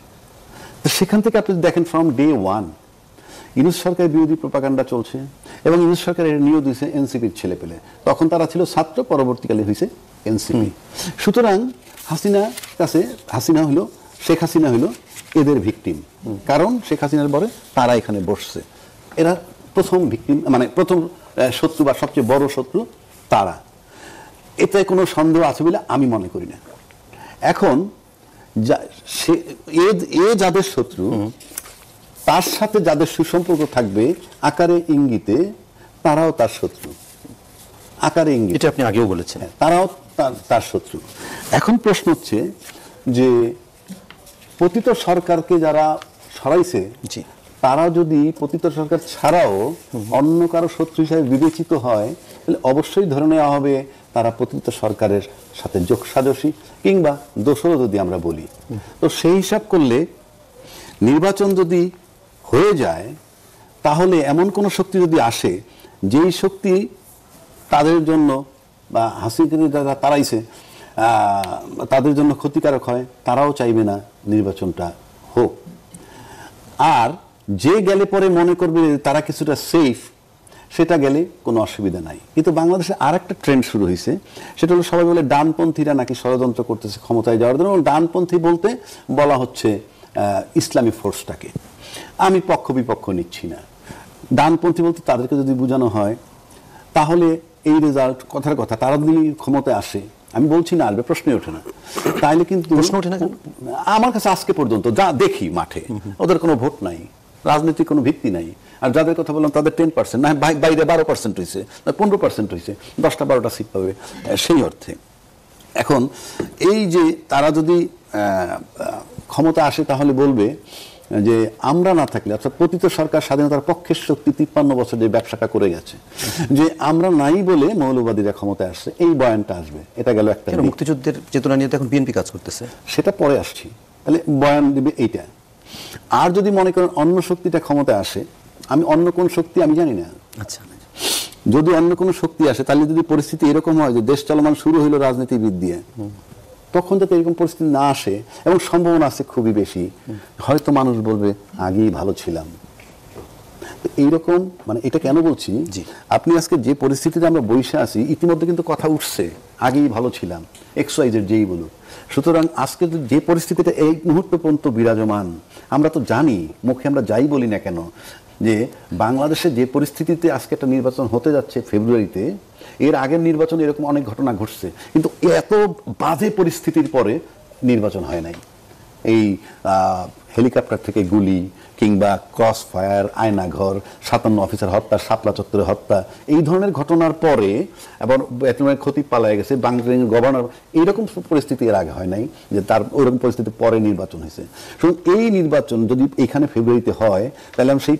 তো সেখান থেকে আপনি দেখেন ফ্রম ডে 1 ইউনূস সরকারের বিরোধী প্রোপাগান্ডা চলছে এবং ইউনূস সরকারের নিয়োগ দিয়েছে এনসিপির ছেলে পেলে। তখন তারা ছিল ছাত্র, পরবর্তীকালে হয়েছে এনসিপি। সুতরাং শেখ হাসিনা হলো এদের ভিকটিম, কারণ শেখ হাসিনার পরে তারা এখানে বসছে। এরা প্রথম ভিকটিম, মানে প্রথম শত্রু বা সবচেয়ে বড় শত্রু তারা। এতে কোনো সন্দেহ আছে বলে আমি মনে করি না। এখন যাদের শত্রু, তার সাথে যাদের সুসম্পর্ক থাকবে আকারে ইঙ্গিতে, তারাও তার শত্রু। আকারে ইঙ্গিতে, এটা আপনি আগেও বলেছেন, তারাও তার শত্রু। এখন প্রশ্ন হচ্ছে যে পতিত সরকারকে যারা সরাইছে, তারা যদি পতিত সরকার ছাড়াও অন্য কারো শত্রু হিসাবে বিবেচিত হয়, তাহলে অবশ্যই ধরে নেওয়া হবে তারা পতিত সরকারের সাথে যোগসাজশী কিংবা দোষরও যদি আমরা বলি। তো সেই হিসাব করলে নির্বাচন যদি হয়ে যায়, তাহলে এমন কোন শক্তি যদি আসে যেই শক্তি তাদের জন্য বা হাসিনা যারা তারাইছে তাদের জন্য ক্ষতিকারক হয়, তারাও চাইবে না নির্বাচনটা হোক। আর যে গেলে পরে মনে করবে তারা কিছুটা সেফ, সেটা গেলে কোনো অসুবিধা নাই। কিন্তু বাংলাদেশে আর একটা ট্রেন্ড শুরু হয়েছে, সেটা হলো সবাই বলে ডানপন্থীরা নাকি ষড়যন্ত্র করতেছে ক্ষমতায় যাওয়ার জন্য। ডানপন্থী বলতে বলা হচ্ছে ইসলামী ফোর্সটাকে। আমি পক্ষ বিপক্ষ নিচ্ছি না। ডানপন্থী বলতে তাদেরকে যদি বোঝানো হয় তাহলে এই রেজাল্ট, কথার কথা, তারা যদি ক্ষমতায় আসে, আমি বলছি না আসবে, প্রশ্নই ওঠে না, তাইলে কিন্তু প্রশ্ন ওঠে না কেন? আমার কাছে আজকে পর্যন্ত যা দেখি মাঠে, ওদের কোনো ভোট নাই, রাজনীতির কোনো ভিত্তি নাই। আর যাদের কথা বললাম তাদের 10%, না বাইরে 12% হয়েছে, না 15% হয়েছে, 10-12টা সিট পাবে সেই অর্থে। এখন এই যে তারা যদি ক্ষমতা আসে তাহলে বলবে যে আমরা না থাকলে, অর্থাৎ পতিত সরকার স্বাধীনতার পক্ষের শক্তি 53 বছর যে ব্যবসাটা করে গেছে, যে আমরা নাই বলে মৌলবাদীরা ক্ষমতায় আসছে, এই বয়ানটা আসবে। এটা গেল একটা। মুক্তিযুদ্ধের চেতনা নিয়ে তো এখন বিএনপি কাজ করতেছে, সেটা পরে আসছি। তাহলে বয়ান দিবে এইটা। আর যদি মনে করেন অন্য শক্তিটা ক্ষমতায় আসে, আমি অন্য কোন শক্তি আমি জানি না। আচ্ছা, যদি অন্য কোনো শক্তি আসে, তাহলে যদি পরিস্থিতি এরকম হয় যে দেশ চলমান শুরু হইলো রাজনীতিবিদ দিয়ে, তখন যাতে এরকম পরিস্থিতি না আসে, এবং সম্ভাবনা আছে খুবই বেশি, হয়তো মানুষ বলবে আগেই ভালো ছিলাম। এইরকম, মানে এটা কেন বলছি, আপনি আজকে যে পরিস্থিতিতে আমরা বসে আছি, ইতিমধ্যে কিন্তু কথা উঠছে আগেই ভালো ছিলাম, XYZ যেই বলুক। সুতরাং আজকে যে পরিস্থিতিটা এই মুহূর্ত পর্যন্ত বিরাজমান, আমরা তো জানি, মুখে আমরা যাই বলি না কেন, যে বাংলাদেশে যে পরিস্থিতিতে আজকে একটা নির্বাচন হতে যাচ্ছে ফেব্রুয়ারিতে, এর আগের নির্বাচন এরকম অনেক ঘটনা ঘটছে, কিন্তু এত বাজে পরিস্থিতির পরে নির্বাচন হয় নাই। এই হেলিকপ্টার থেকে গুলি, কিংবা ক্রস ফায়ার, আয়নাঘর, 57 অফিসার হত্যা, শাপলা চত্বরে হত্যা, এই ধরনের ঘটনার পরে এবং বেতনের ক্ষতি পালায় গেছে, বাংলাদেশের গভর্নর, এইরকম পরিস্থিতি এর আগে হয় নাই যে তার ওইরকম পরিস্থিতি পরে নির্বাচন হয়েছে। সুতরাং এই নির্বাচন যদি এখানে ফেব্রুয়ারিতে হয়, তাহলে আমি সেই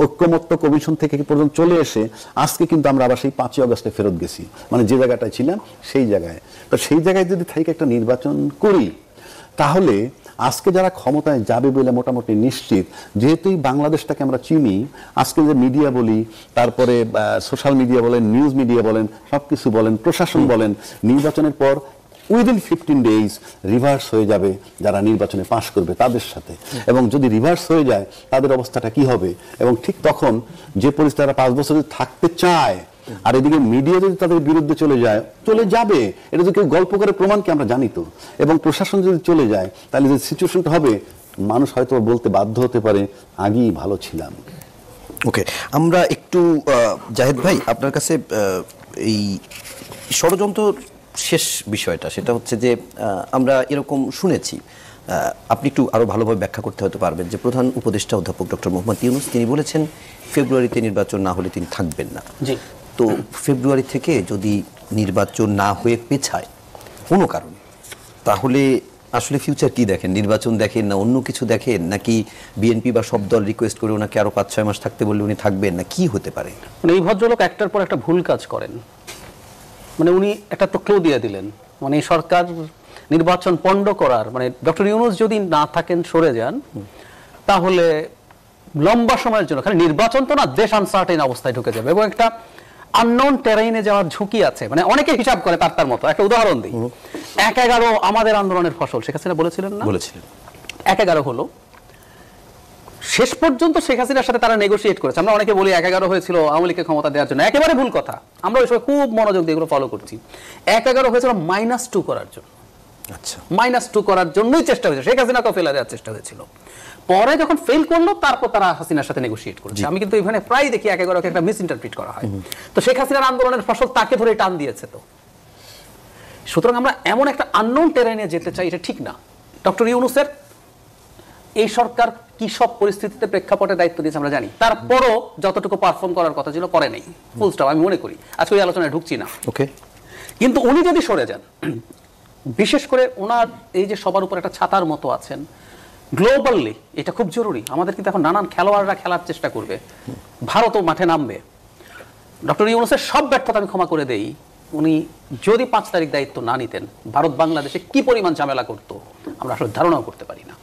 ঐক্যমত্য কমিশন থেকে পর্যন্ত চলে এসে আজকে কিন্তু আমরা আবার সেই 5ই আগস্টে ফেরত গেছি, মানে যে জায়গাটায় ছিলাম সেই জায়গায়। তো সেই জায়গায় যদি থেকে একটা নির্বাচন করি, তাহলে আজকে যারা ক্ষমতায় যাবে বলে মোটামুটি নিশ্চিত, যেহেতু বাংলাদেশটাকে আমরা চিনি, আজকে যে মিডিয়া বলি, তারপরে সোশ্যাল মিডিয়া বলেন, নিউজ মিডিয়া বলেন, সবকিছু বলেন, প্রশাসন বলেন, নির্বাচনের পর উইদিন 15 ডেজ রিভার্স হয়ে যাবে যারা নির্বাচনে পাশ করবে তাদের সাথে। এবং যদি রিভার্স হয়ে যায় তাদের অবস্থাটা কি হবে, এবং ঠিক তখন যে পরিস্থিতি তারা 5 বছর থাকতে চায়, আর এদিকে মিডিয়া যদি তাদের বিরুদ্ধে চলে যাবে, এটা যদি কেউ গল্প করে প্রমাণ কি আমরা জানি তো। এবং প্রশাসন যদি চলে যায়, তাহলে যে সিচুয়েশনটা হবে, মানুষ হয়তো বলতে বাধ্য হতে পারে আগেই ভালো ছিলাম। ওকে, আমরা একটু জাহেদ ভাই আপনার কাছে এই ষড়যন্ত্র শেষ বিষয়টা, সেটা হচ্ছে যে আমরা এরকম শুনেছি, আপনি একটু আরো ভালোভাবে ব্যাখ্যা করতে হতে পারবেন, যে প্রধান উপদেষ্টা অধ্যাপক ডক্টর মোহাম্মদ ইউনূস তিনি বলেছেন ফেব্রুয়ারিতে নির্বাচন না হলে তিনি থাকবেন না। জি। তো ফেব্রুয়ারি থেকে যদি নির্বাচন না হয়ে পেছায় কোনো কারণে, তাহলে আসলে ফিউচার কি দেখেন? নির্বাচন দেখেন, না অন্য কিছু দেখেন, নাকি বিএনপি বা সব দল রিকোয়েস্ট করে ওনাকে আরো 5-6 মাস থাকতে বললে উনি থাকবেন, না কি হতে পারে? মানে এই ভদ্রলোক একটার পর একটা ভুল কাজ করেন। মানে উনি একটা তো ক্লু দিয়ে দিলেন, মানে এই সরকার নির্বাচন পণ্ড করার, মানে ডক্টর ইউনূস যদি না থাকেন, সরে যান, তাহলে লম্বা সময়ের জন্য খালি নির্বাচন তো না, দেশ আনসার্টেন অবস্থায় ঢুকে যাবে এবং একটা আননোন টেরাইনে যাওয়ার ঝুঁকি আছে। মানে অনেকে হিসাব করে তার মতো। একটা উদাহরণ দিই, 1/11 আমাদের আন্দোলনের ফসল, শেখ হাসিনা বলেছিলেন না? বলেছিলেন। 1/11 হলো, শেষ পর্যন্ত শেখ হাসিনার সাথে তারা নেগোশিয়েট করেছে। আমরা অনেকে বলি 1/11 হয়েছিল আওয়ামী লীগকে ক্ষমতা দেওয়ার জন্য, একেবারে ভুল কথা। আমরা ওই সময় খুব মনোযোগ দিয়ে এগুলো ফলো করছি। 1/11 হয়েছিল -2 করার জন্য। আচ্ছা, -2 করার জন্যই চেষ্টা হয়েছে, শেখ হাসিনাকে ফেলে দেওয়ার চেষ্টা হয়েছিল। পরে যখন ফেল করলো, তারপর তারা হাসিনার সাথে নেগোশিয়েট করেছে। আমি কিন্তু এখানে প্রায় দেখি 1/11কে একটা মিস ইন্টারপ্রিট করা হয়। তো শেখ হাসিনার আন্দোলনের ফসল তাকে ধরে টান দিয়েছে। তো সুতরাং আমরা এমন একটা আননোন টেরাইনে যেতে চাই, এটা ঠিক না। ডক্টর ইউনূসের এই সরকার কি সব পরিস্থিতিতে প্রেক্ষাপটে দায়িত্ব দিয়েছে আমরা জানি, তারপরও যতটুকু পারফর্ম করার কথা ছিল করে নেই, ফুল স্টপ। আমি মনে করি আজকে ওই আলোচনায় ঢুকছি না। ওকে, কিন্তু উনি যদি সরে যান, বিশেষ করে ওনার এই যে সবার উপর একটা ছাতার মতো আছেন গ্লোবালি, এটা খুব জরুরি। আমাদের কিন্তু এখন নানান খেলোয়াড়রা খেলার চেষ্টা করবে, ভারতও মাঠে নামবে। ডক্টর ইউনূসের সব ব্যর্থতা আমি ক্ষমা করে দেই, উনি যদি 5 তারিখ দায়িত্ব না নিতেন, ভারত বাংলাদেশে কি পরিমাণ ঝামেলা করতো আমরা আসলে ধারণাও করতে পারি না।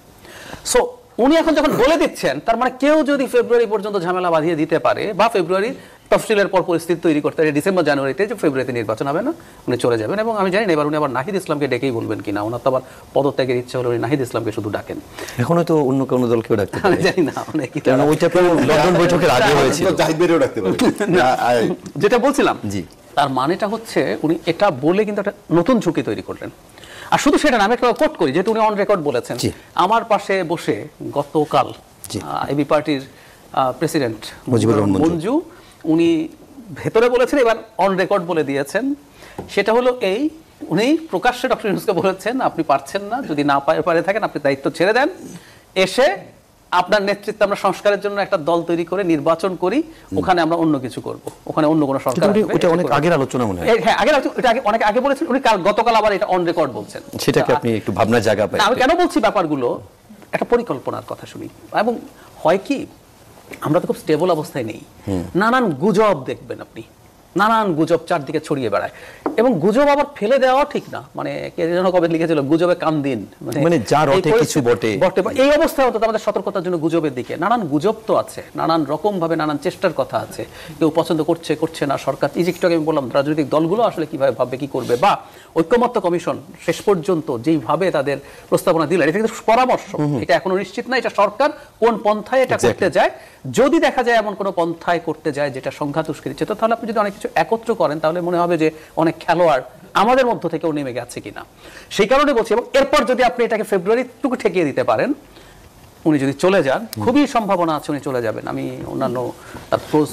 সো উনি এখন যখন বলে দিচ্ছেন, তার মানে কেউ যদি ফেব্রুয়ারি পর্যন্ত ঝামেলা বাঁধিয়ে দিতে পারে, বা ফেব্রুয়ারির তফসিলের পর পরিস্থিতি তৈরি করতে হবে ডিসেম্বর জানুয়ারিতে, যে ফেব্রুয়ারিতে নির্বাচন হবে না, উনি চলে যাবেন। এবং আমি জানি না এবার উনি আবার নাহিদ ইসলামকে ডেকেই বলবেন কিনা, ওনার তো আবার পদত্যাগের ইচ্ছা হলে উনি নাহিদ ইসলামকে শুধু ডাকেন। এখন হয়তো অন্য কোনো দলকেও ডাকতে আমি পারে, জানি না অনেক কারণ ওইটা তো লন্ডন বৈঠকের আগে হয়েছিল। জাহিদ বেরিয়েও রাখতে পারে। যেটা বলছিলাম, জি, তার মানেটা হচ্ছে উনি এটা বলে কিন্তু একটা নতুন ঝুঁকি তৈরি করলেন। আর শুধু সেটা না, আমি একটা কোট করি, যেহেতু উনি অন রেকর্ড বলেছেন, আমার পাশে বসে গতকাল এবি পার্টির প্রেসিডেন্ট মুজিবুর রহমান মঞ্জু, উনি ভেতরে বলেছেন, এবার অন রেকর্ড বলে দিয়েছেন। সেটা হলো এই, উনি প্রকাশ্যে ডক্টর ইউনূসকে বলেছেন আপনি পারছেন না, যদি না পারে থাকেন আপনি দায়িত্ব ছেড়ে দেন, এসে আপনার নেতৃত্বে আমরা সংস্কারের জন্য একটা দল তৈরি করে নির্বাচন করি, ওখানে আমরা অন্য কিছু করব, ওখানে অন্য কোনো সরকার আসবে। এটা অনেক আগের আলোচনা মনে হয়। হ্যাঁ, আগের এটা অনেক আগে বলেছেন উনি, গতকাল আবার এটা অন রেকর্ড বলছেন। সেটাকে আপনি একটু ভাবনার জায়গা পায়। আমি কেন বলছি ব্যাপারগুলো, একটা পরিকল্পনার কথা শুনি। এবং হয় কি, আমরা তো খুব স্টেবল অবস্থায় নেই, নানান গুজব দেখবেন আপনি, নানান গুজব চারদিকে ছড়িয়ে বেড়ায়, এবং গুজব আবার ফেলে দেওয়া ঠিক না। মানে কে যেন কবে লিখেছিল, গুজবে কান দিন, মানে যা রটে কিছু বটে। এই অবস্থায় অন্তত আমাদের সতর্কতার জন্য গুজবের দিকে, নানান গুজব তো আছে, নানান রকম ভাবে নানান চেষ্টার কথা আছে, কেউ পছন্দ করছে করছে না সরকার। এই যে একটু আগে আমি বললাম রাজনৈতিক দলগুলো আসলে কিভাবে ভাববে, কি করবে, বা ঐক্যমত্য কমিশন শেষ পর্যন্ত যেইভাবে তাদের প্রস্তাবনা দিলেন, এটা কিন্তু পরামর্শ, এটা এখনো নিশ্চিত না এটা সরকার কোন পন্থায় এটা করতে যায়। যদি দেখা যায় এমন কোনো পন্থায় করতে যায় যেটা সংঘাত উস্কে দিচ্ছে, তো তাহলে আপনি যদি অনেক কিছু একত্র করেন, তাহলে মনে হবে যে অনেক খেলোয়াড় আমাদের মধ্য থেকেও নেমে গেছে কিনা। সেই কারণে বলছি, এবং এরপর যদি আপনি এটাকে ফেব্রুয়ারিটুকু ঠেকিয়ে দিতে পারেন, উনি যদি চলে যান, খুবই সম্ভাবনা আছে উনি চলে যাবেন। আমি অন্যান্য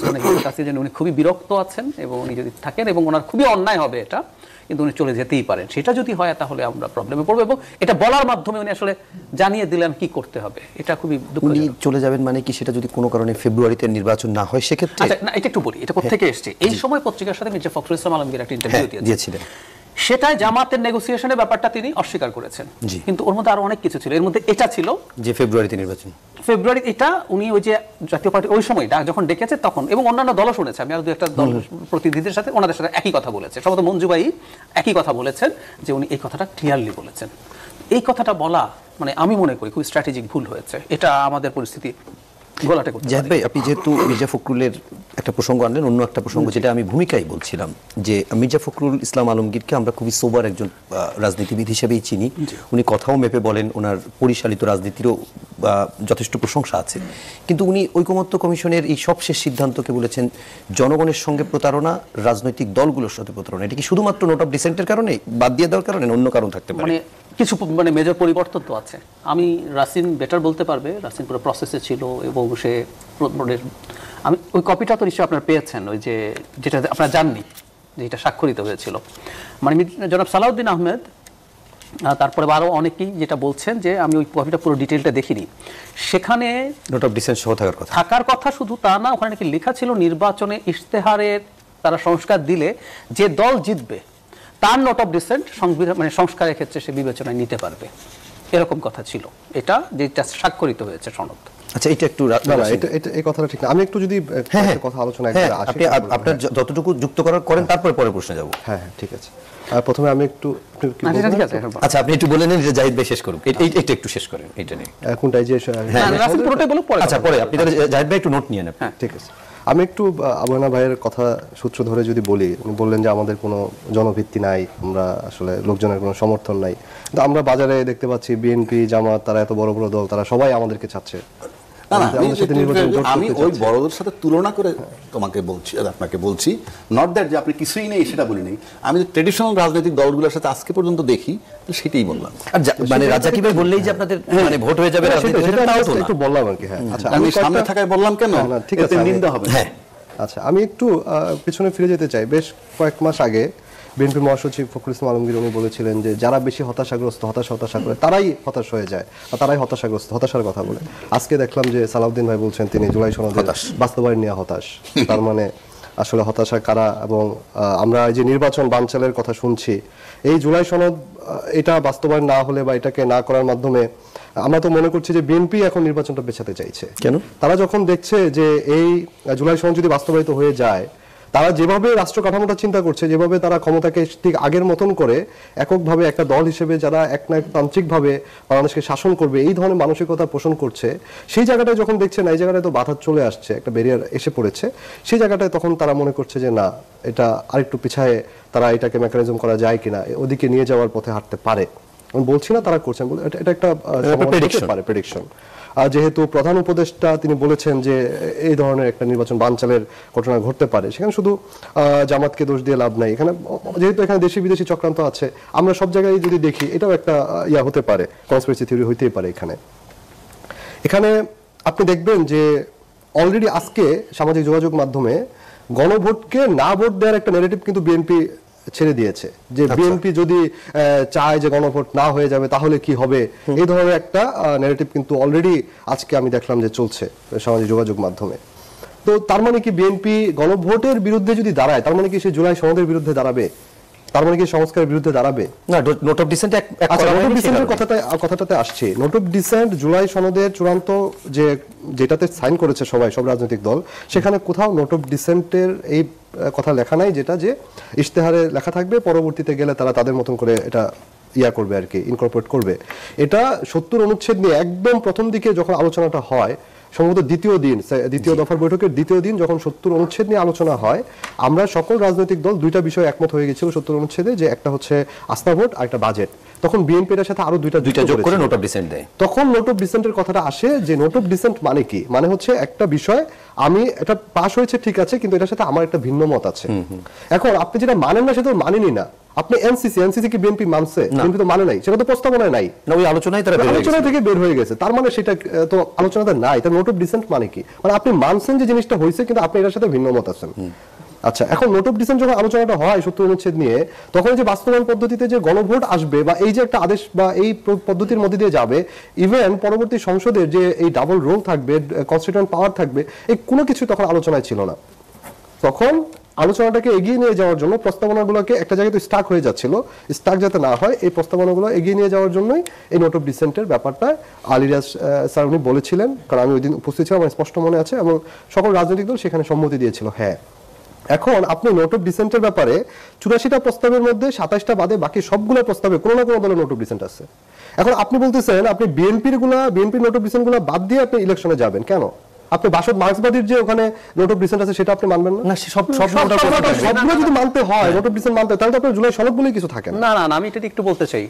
অনেকের কাছে জানি উনি খুবই বিরক্ত আছেন, এবং উনি যদি থাকেন, এবং ওনার খুবই অন্যায় হবে এটা, কিন্তু উনি চলে যেতেই পারেন। সেটা যদি হয় তাহলে আমরা প্রবলেমে পড়বো, এবং এটা বলার মাধ্যমে উনি আসলে জানিয়ে দিলেন কি করতে হবে। এটা খুবই উনি চলে যাবেন মানে কি, সেটা যদি কোনো কারণে ফেব্রুয়ারিতে নির্বাচন না হয় সেক্ষেত্রে? আচ্ছা, না, এটা একটু বলি, এটা কোত্থেকে এসছে। এই সময় পত্রিকার সাথে মির্জা ফখরুল ইসলাম আলমগীর একটা ইন্টারভিউ দিয়েছিলেন, সেটাই জামাতের নেগোসিয়েশনের ব্যাপারটা তিনি অস্বীকার করেছেন, কিন্তু ওর মধ্যে আরো অনেক কিছু ছিল। এর মধ্যে এটা ছিল যে ফেব্রুয়ারিতে নির্বাচন, ফেব্রুয়ারি, এটা উনি ওই যে জাতীয় পার্টি ওই সময় যখন ডেকেছে তখন, এবং অন্যান্য দলও শুনেছে, আমি আরো দু একটা দল প্রতিনিধিদের সাথে ওনাদের সাথে একই কথা বলেছে, সম্ভবত মঞ্জু ভাই একই কথা বলেছেন, যে উনি এই কথাটা ক্লিয়ারলি বলেছেন। এই কথাটা বলা মানে আমি মনে করি খুব স্ট্র্যাটেজিক ভুল হয়েছে, এটা আমাদের পরিস্থিতি গোলাটে করতে পারে। জাহিদ ভাই, আপনি যেহেতু মির্জা ফখরুলের একটা প্রসঙ্গ আনলেন, অন্য একটা প্রসঙ্গ যেটা আমি ভূমিকায় বলছিলাম, যে মির্জা ফখরুল ইসলাম আলমগীরকে আমরা খুবই সোবার একজন রাজনীতিবিদ হিসেবেই চিনি। উনি কথাও মেপে বলেন, ওনার পরিচালিত রাজনীতিরও যথেষ্ট প্রশংসা আছে, কিন্তু উনি ঐকমত্য কমিশনের এই সবশেষ সিদ্ধান্তকে বলেছেন জনগণের সঙ্গে প্রতারণা, রাজনৈতিক দলগুলোর সাথে প্রতারণা। এটা কি শুধুমাত্র নোট অফ ডিসেন্টের কারণে, বাদ দিয়ে দেওয়ার কারণে, অন্য কারণ থাকতে পারে? মানে কিছু মানে মেজর পরিবর্তন তো আছে। আমি রাসিন বেটার বলতে পারবে, রাসিন পুরো প্রসেসে ছিল, এবং সে আমি ওই কপিটা তো নিশ্চয়ই আপনারা পেয়েছেন, ওই যে যেটা আপনারা জাননি, যেটা স্বাক্ষরিত হয়েছিল। মানে জনাব সালাউদ্দিন আহমেদ, তারপরে আরও অনেকেই যেটা বলছেন যে আমি ওই কপিটা পুরো ডিটেলটা দেখিনি, সেখানে নোট অফ ডিসেন্ট সহ থাকার কথা শুধু তা না, ওখানে নাকি লেখা ছিল নির্বাচনে ইশতেহারের তারা সংস্কার দিলে যে দল জিতবে তার নোট অফ ডিসেন্ট সংবিধান মানে সংস্কারের ক্ষেত্রে সে বিবেচনায় নিতে পারবে, এরকম কথা ছিল। এটা যেটা স্বাক্ষরিত হয়েছে সনদ। আচ্ছা, এটা একটু এই কথাটা ঠিক না। আমি একটু যদি কথা আলোচনা আপনি আপনার যতটুকু যুক্ত করেন, তারপরে পরে প্রশ্নে যাব। হ্যাঁ, ঠিক আছে। প্রথমে আমি একটু আচ্ছা, আপনি একটু বলে নেন যে জাহিদ ভাই শেষ করুন, এটা একটু শেষ করেন, এটা নিয়ে কোনটাই যে পুরোটাই বলো পরে। আচ্ছা, পরে আপনি জাহিদ ভাই একটু নোট নিয়ে নেন। ঠিক আছে। আমি একটু আবুনা ভাইয়ের কথা সূত্র ধরে যদি বলি, উনি বললেন যে আমাদের কোনো জনভিত্তি নাই, আমরা আসলে লোকজনের কোনো সমর্থন নাই, কিন্তু আমরা বাজারে দেখতে পাচ্ছি বিএনপি, জামাত, তারা এত বড় বড় দল, তারা সবাই আমাদেরকে চাচ্ছে। আমি ওই বড়দের সাথে তুলনা করে তোমাকে বলছি, আপনাকে বলছি, নট দ্যাট যে আপনি কিছুই নেই সেটা বলি নেই, আমি যে ট্রেডিশনাল রাজনৈতিক দলগুলোর সাথে আজকে পর্যন্ত দেখি সেটাই বললাম। মানে রাজাকি ভাই বললেই যে আপনাদের মানে ভোট হয়ে যাবে একটু বললাম আর কি। হ্যাঁ, আচ্ছা, আমি সামনে থাকায় বললাম কেন, ঠিক আছে, নিন্দা হবে। হ্যাঁ, আচ্ছা, আমি একটু পিছনে ফিরে যেতে চাই। বেশ কয়েক মাস আগে বিএনপি মহাসচিব ফখরুল ইসলাম আলমগীর উনি বলেছিলেন যে যারা বেশি হতাশা করে তারাই হতাশ হয়ে যায়, তারাই হতাশার কথা বলে। আজকে দেখলাম যে সালাউদ্দিন ভাই বলছেন তিনি জুলাই সনদের বাস্তবায়ন নিয়ে হতাশ। তার মানে আসলে হতাশা কারা? এবং আমরা এই যে নির্বাচন বানচালের কথা শুনছি, এই জুলাই সনদ এটা বাস্তবায়ন না হলে বা এটাকে না করার মাধ্যমে আমরা তো মনে করছি যে বিএনপি এখন নির্বাচনটা পেছাতে চাইছে। কেন? তারা যখন দেখছে যে এই জুলাই সনদ যদি বাস্তবায়িত হয়ে যায়, তারা যেভাবে রাষ্ট্র কাঠামোটা চিন্তা করছে, যেভাবে তারা ক্ষমতাকে ঠিক আগের মতন করে এককভাবে একটা দল হিসেবে যারা একতান্ত্রিকভাবে বাংলাদেশকে শাসন করবে এই ধরনের মানসিকতা পোষণ করছে, সেই জায়গাটায় যখন দেখছে না এই জায়গাটায় তো বাধা চলে আসছে, একটা ব্যারিয়ার এসে পড়েছে, সেই জায়গাটায় তখন তারা মনে করছে যে না, এটা আরেকটু পিছায়ে তারা এটাকে মেকানিজম করা যায় কিনা, ওদিকে নিয়ে যাওয়ার পথে হাঁটতে পারে। আমি বলছি না তারা করছেন, এটা একটা প্রেডিকশন। যেহেতু প্রধান উপদেষ্টা তিনি বলেছেন যে এই ধরনের একটা নির্বাচন বানচালের ঘটনা ঘটতে পারে, সেখানে শুধু জামাতকে দোষ দিয়ে লাভ নাই। এখানে যেহেতু এখানে দেশি বিদেশি চক্রান্ত আছে, আমরা সব জায়গায় যদি দেখি এটাও একটা হতে পারে, কনস্পিরেসি থিওরি হইতেই পারে। এখানে আপনি দেখবেন যে অলরেডি আজকে সামাজিক যোগাযোগ মাধ্যমে গণভোটকে না ভোট দেওয়ার একটা ন্যারেটিভ কিন্তু বিএনপি ছেড়ে দিয়েছে, যে বিএনপি যদি চায় যে গণভোট না হয়ে যাবে তাহলে কি হবে, এই ধরনের একটা ন্যারেটিভ কিন্তু অলরেডি আজকে আমি দেখলাম যে চলছে সামাজিক যোগাযোগ মাধ্যমে। তো তার মানে কি বিএনপি গণভোটের বিরুদ্ধে যদি দাঁড়ায়, তার মানে কি সে জুলাই সনদের বিরুদ্ধে দাঁড়াবে, তার মানে কি সংস্কারের বিরুদ্ধে দাঁড়াবে? না, নোট অফ ডিসেন্ট কথাটাতে আসছে। নোট অফ ডিসেন্ট জুলাই সনদের চূড়ান্ত যেটাতে সাইন করেছে সবাই, সব রাজনৈতিক দল, সেখানে কোথাও নোট অফ ডিসেন্টের এই কথা লেখা নাই, যেটা যে ইশতেহারে লেখা থাকবে, পরবর্তীতে গেলে তারা তাদের মতন করে এটা করবে আর কি, ইনকর্পোরেট করবে। এটা 70 অনুচ্ছেদ নিয়ে একদম প্রথম দিকে যখন আলোচনাটা হয়, সম্ভবত দ্বিতীয় দফার বৈঠকের দ্বিতীয় দিন যখন 70 অনুচ্ছেদ নিয়ে আলোচনা হয়, আমরা সকল রাজনৈতিক দল দুইটা বিষয় একমত হয়ে গেছিল 70 অনুচ্ছেদে, যে একটা হচ্ছে আস্থা ভোট আর একটা বাজেট। তখন বিএনপি এর সাথে আরো দুইটা যোগ করে নোট অফ ডিসেন্ট দেয়। তখন নোট অফ ডিসেন্টের কথাটা আসে, যে নোট অফ ডিসেন্ট মানে কি, মানে হচ্ছে একটা বিষয় আমি এটা পাস হয়েছে ঠিক আছে, কিন্তু এটার সাথে আমার একটা ভিন্ন মত আছে। এখন আপনি যেটা মানেন না সেটা মানেনি না। আপনি এনসিসি কি বিএনপি মানছে? বিএনপি তো মানে নাই, সেটা তো প্রস্তাবনায় নাই, ওই আলোচনা থেকে বের হয়ে গেছে। তার মানে সেটা তো আলোচনাতে নাই। তার নোট অফ ডিসেন্ট মানে কি, মানে আপনি মানছেন যে জিনিসটা হয়েছে, কিন্তু আপনি এটার সাথে ভিন্ন মত আছেন। আচ্ছা, এখন নোট অফ ডিসেন্ট যখন আলোচনাটা হয় 70 অনুচ্ছেদ নিয়ে, তখন যে বাস্তবায়ন পদ্ধতিতে যে গণভোট আসবে বা এই যে একটা আদেশ বা এই পদ্ধতির মধ্যে দিয়ে যাবে, ইভেন পরবর্তী সংসদের যে এই ডাবল রোল থাকবে, কনস্টিটিউয়েন্ট পাওয়ার থাকবে, এই কোনো কিছু তখন আলোচনায় ছিল না। তখন আলোচনাটাকে এগিয়ে নিয়ে যাওয়ার জন্য প্রস্তাবনাগুলোকে একটা জায়গায় তো স্টাক হয়ে যাচ্ছিল, স্টাক যাতে না হয় এই প্রস্তাবনাগুলো এগিয়ে নিয়ে যাওয়ার জন্যই এই নোট অফ ডিসেন্টের ব্যাপারটা আলিরাজ স্যার উনি বলেছিলেন, কারণ আমি ওই দিন উপস্থিত ছিলাম, আমার স্পষ্ট মনে আছে, এবং সকল রাজনৈতিক দল সেখানে সম্মতি দিয়েছিল। হ্যাঁ, এখন আপনি নোট অফ ডিসেন্টের ব্যাপারে 84টা প্রস্তাবের মধ্যে 27টা বাদে বাকি সবগুলো প্রস্তাবে কোনো না কোনো দলের নোট অফ ডিসেন্ট আছে। এখন আপনি বলতেছেন আপনি বিএনপির নোট অফ ডিসেন্ট গুলা বাদ দিয়ে আপনি ইলেকশনে যাবেন কেন? আপনি বাসদ মার্ক্সবাদীর যে ওখানে নোট অফ ডিসেন্ট আছে সেটা আপনি মানবেন না? সবগুলো যদি মানতে হয়, নোট অফ ডিসেন্ট মানতে, তাহলে তো আপনার জুলাই সনদ বলেই কিছু থাকে না। আমি এটা একটু বলতে চাই,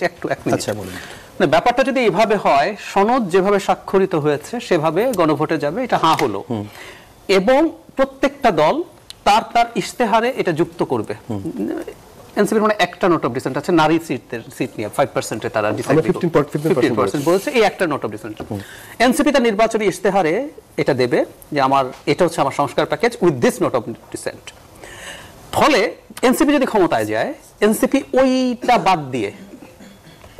এক মিনিট। আচ্ছা, বলুন। না, ব্যাপারটা যদি এভাবে হয়, সনদ যেভাবে স্বাক্ষরিত হয়েছে সেভাবে গণভোটে যাবে, এটা হলো, এবং প্রত্যেকটা দল তার তার ইশতেহারে এটা যুক্ত করবে। এনসিপির মানে একটা নোট অফ ডিসেন্ট আছে নারী সিট নিয়ে 5% তারা ডিসাইড 15% বলছে, এই একটা নোট অফ ডিসেন্ট। এনসিপি তার নির্বাচনী ইশতেহারে এটা দেবে যে এটা হচ্ছে আমার সংস্কার package with this note of dissent. ফলে এনসিপি যদি ক্ষমতায় যায়, এনসিপি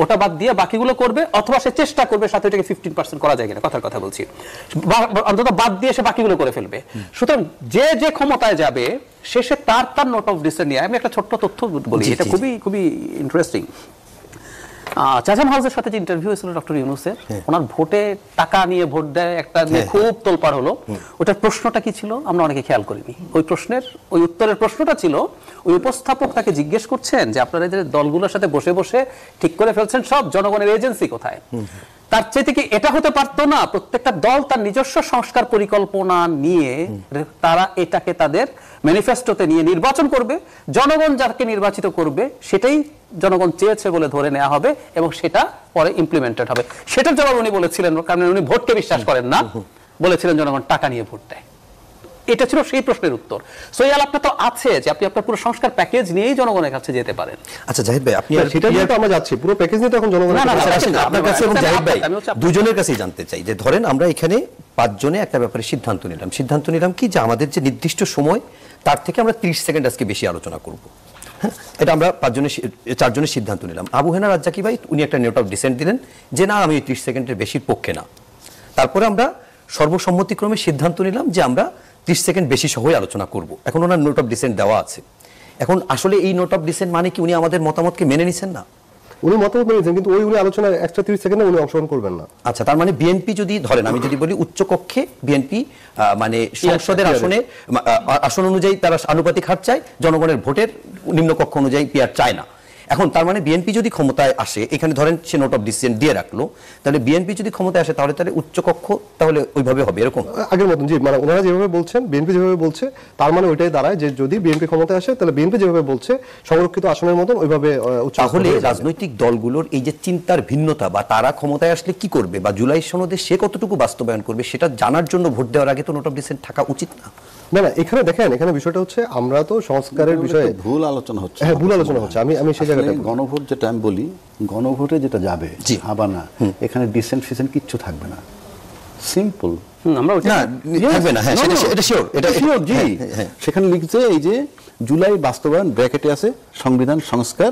ওটা বাদ দিয়ে বাকিগুলো করবে, অথবা সে চেষ্টা করবে সাথে ওটাকে 15% করা যায় কিনা, কথার কথা বলছি, অন্তত বাদ দিয়ে সে বাকিগুলো করে ফেলবে। সুতরাং যে ক্ষমতায় যাবে শেষে তার নোট অফ ডিসেন্ট নিয়ে, আমি একটা ছোট্ট তথ্য বলি, এটা খুবই ইন্টারেস্টিং। চাচাম হাউসের সাথে যে ইন্টারভিউ হয়েছিল ডক্টর ইউনূসের, ওনার ভোটে টাকা নিয়ে ভোট দেয় একটা নিয়ে খুব তোলপাড় হলো। ওটার প্রশ্নটা কি ছিল আমরা অনেকে খেয়াল করিনি। ওই উত্তরের প্রশ্নটা ছিল, ওই উপস্থাপক তাকে জিজ্ঞেস করছেন যে আপনারা যে দলগুলোর সাথে বসে বসে ঠিক করে ফেলছেন সব, জনগণের এজেন্সি কোথায়? তার চেয়ে কি এটা হতে পারতো না প্রত্যেকটা দল তার নিজস্ব সংস্কার পরিকল্পনা নিয়ে তারা এটাকে তাদের ম্যানিফেস্টোতে নিয়ে নির্বাচন করবে, জনগণ যাকে নির্বাচিত করবে সেটাই জনগণ চেয়েছে বলে ধরে নেওয়া হবে এবং সেটা পরে ইমপ্লিমেন্টেড হবে। সেটার জবাব উনি বলেছিলেন, কারণ উনি ভোটকে বিশ্বাস করেন না, বলেছিলেন জনগণ টাকা নিয়ে ভোট দেয়। এটা ছিল সেই প্রশ্নের উত্তর। সো এই আলাপটা তো আছে যে আপনি আপনার পুরো সংস্কার প্যাকেজ নিয়েই জনগণের কাছে যেতে পারেন। আচ্ছা জাহিদ ভাই, আপনি সেটা নিয়ে তো আমরা যাচ্ছি, পুরো প্যাকেজ নিয়ে তো এখন জনগণের আপনার কাছে এবং জাহিদ ভাই দুজনের কাছেই জানতে চাই যে ধরেন আমরা এখানে 5 জনে একটা ব্যাপারে সিদ্ধান্ত নিলাম কি যে আমাদের যে নির্দিষ্ট সময় তার থেকে আমরা 30 সেকেন্ড আজকে বেশি আলোচনা করব। এটা আমরা 4 জনের সিদ্ধান্ত নিলাম। আবু হেনা রাজ্জাকি ভাই উনি একটা নোট অফ ডিসেন্ট দিলেন যে না, আমি 30 সেকেন্ডের বেশির পক্ষে না। তারপরে আমরা সর্বসম্মতিক্রমে সিদ্ধান্ত নিলাম যে আমরা 30 সেকেন্ড বেশি সহই আলোচনা করব। এখন ওনার নোট অফ ডিসেন্ট দেওয়া আছে। এখন আসলে এই নোট অফ ডিসেন্ট মানে কি উনি আমাদের মতামতকে মেনে নিছেন না? উনি মতামত নিয়েছেন, কিন্তু উনি আলোচনায় এক্সট্রা 30 সেকেন্ডে উনি অংশগ্রহণ করবেন না। আচ্ছা, তার মানে বিএনপি যদি ধরেন, আমি যদি বলি উচ্চ কক্ষে বিএনপি মানে সংসদের আসন অনুযায়ী তারা আনুপাতিক হার চায়, জনগণের ভোটের নিম্ন কক্ষ অনুযায়ী পিআর চায় না। এখন তার মানে বিএনপি যদি ক্ষমতায় আসে, এখানে ধরেন সে নোট অফ ডিসিশন দিয়ে রাখলো, তাহলে বিএনপি যদি ক্ষমতায় আসে তাহলে উচ্চ কক্ষ তাহলে ওইভাবে হবে এরকম আগের মতন। জি, মানে ওনারা যেভাবে বলছেন, বিএনপি যেভাবে বলছে, তার মানে ওইটাই দাঁড়ায় যে যদি বিএনপি ক্ষমতায় আসে তাহলে বিএনপি যেভাবে বলছে সংরক্ষিত আসনের মতন ওইভাবে। তাহলে রাজনৈতিক দলগুলোর এই যে চিন্তার ভিন্নতা বা তারা ক্ষমতায় আসলে কি করবে বা জুলাই সনদে সে কতটুকু বাস্তবায়ন করবে সেটা জানার জন্য ভোট দেওয়ার আগে তো নোট অফ ডিসেন্ট থাকা উচিত না? না, এখানে দেখেন, এখানে বিষয়টা হচ্ছে আমরা তো সংস্কারের বিষয়ে ভুল আলোচনা হচ্ছে। হ্যাঁ, ভুল আলোচনা হচ্ছে। আমি সেই জায়গাটা গণভোট যেটা আমি বলি, গণভোটে যেটা যাবে হাবানা, এখানে ডিসেন্ট ফিসেন্ট কিচ্ছু থাকবে না, সিম্পল। আমরা থাকবে না, হ্যাঁ এটা শিওর, এটা শিওর। জি, সেখানে লিখছে এই যে জুলাই বাস্তবায়ন, ব্র্যাকেটে আছে সংবিধান সংস্কার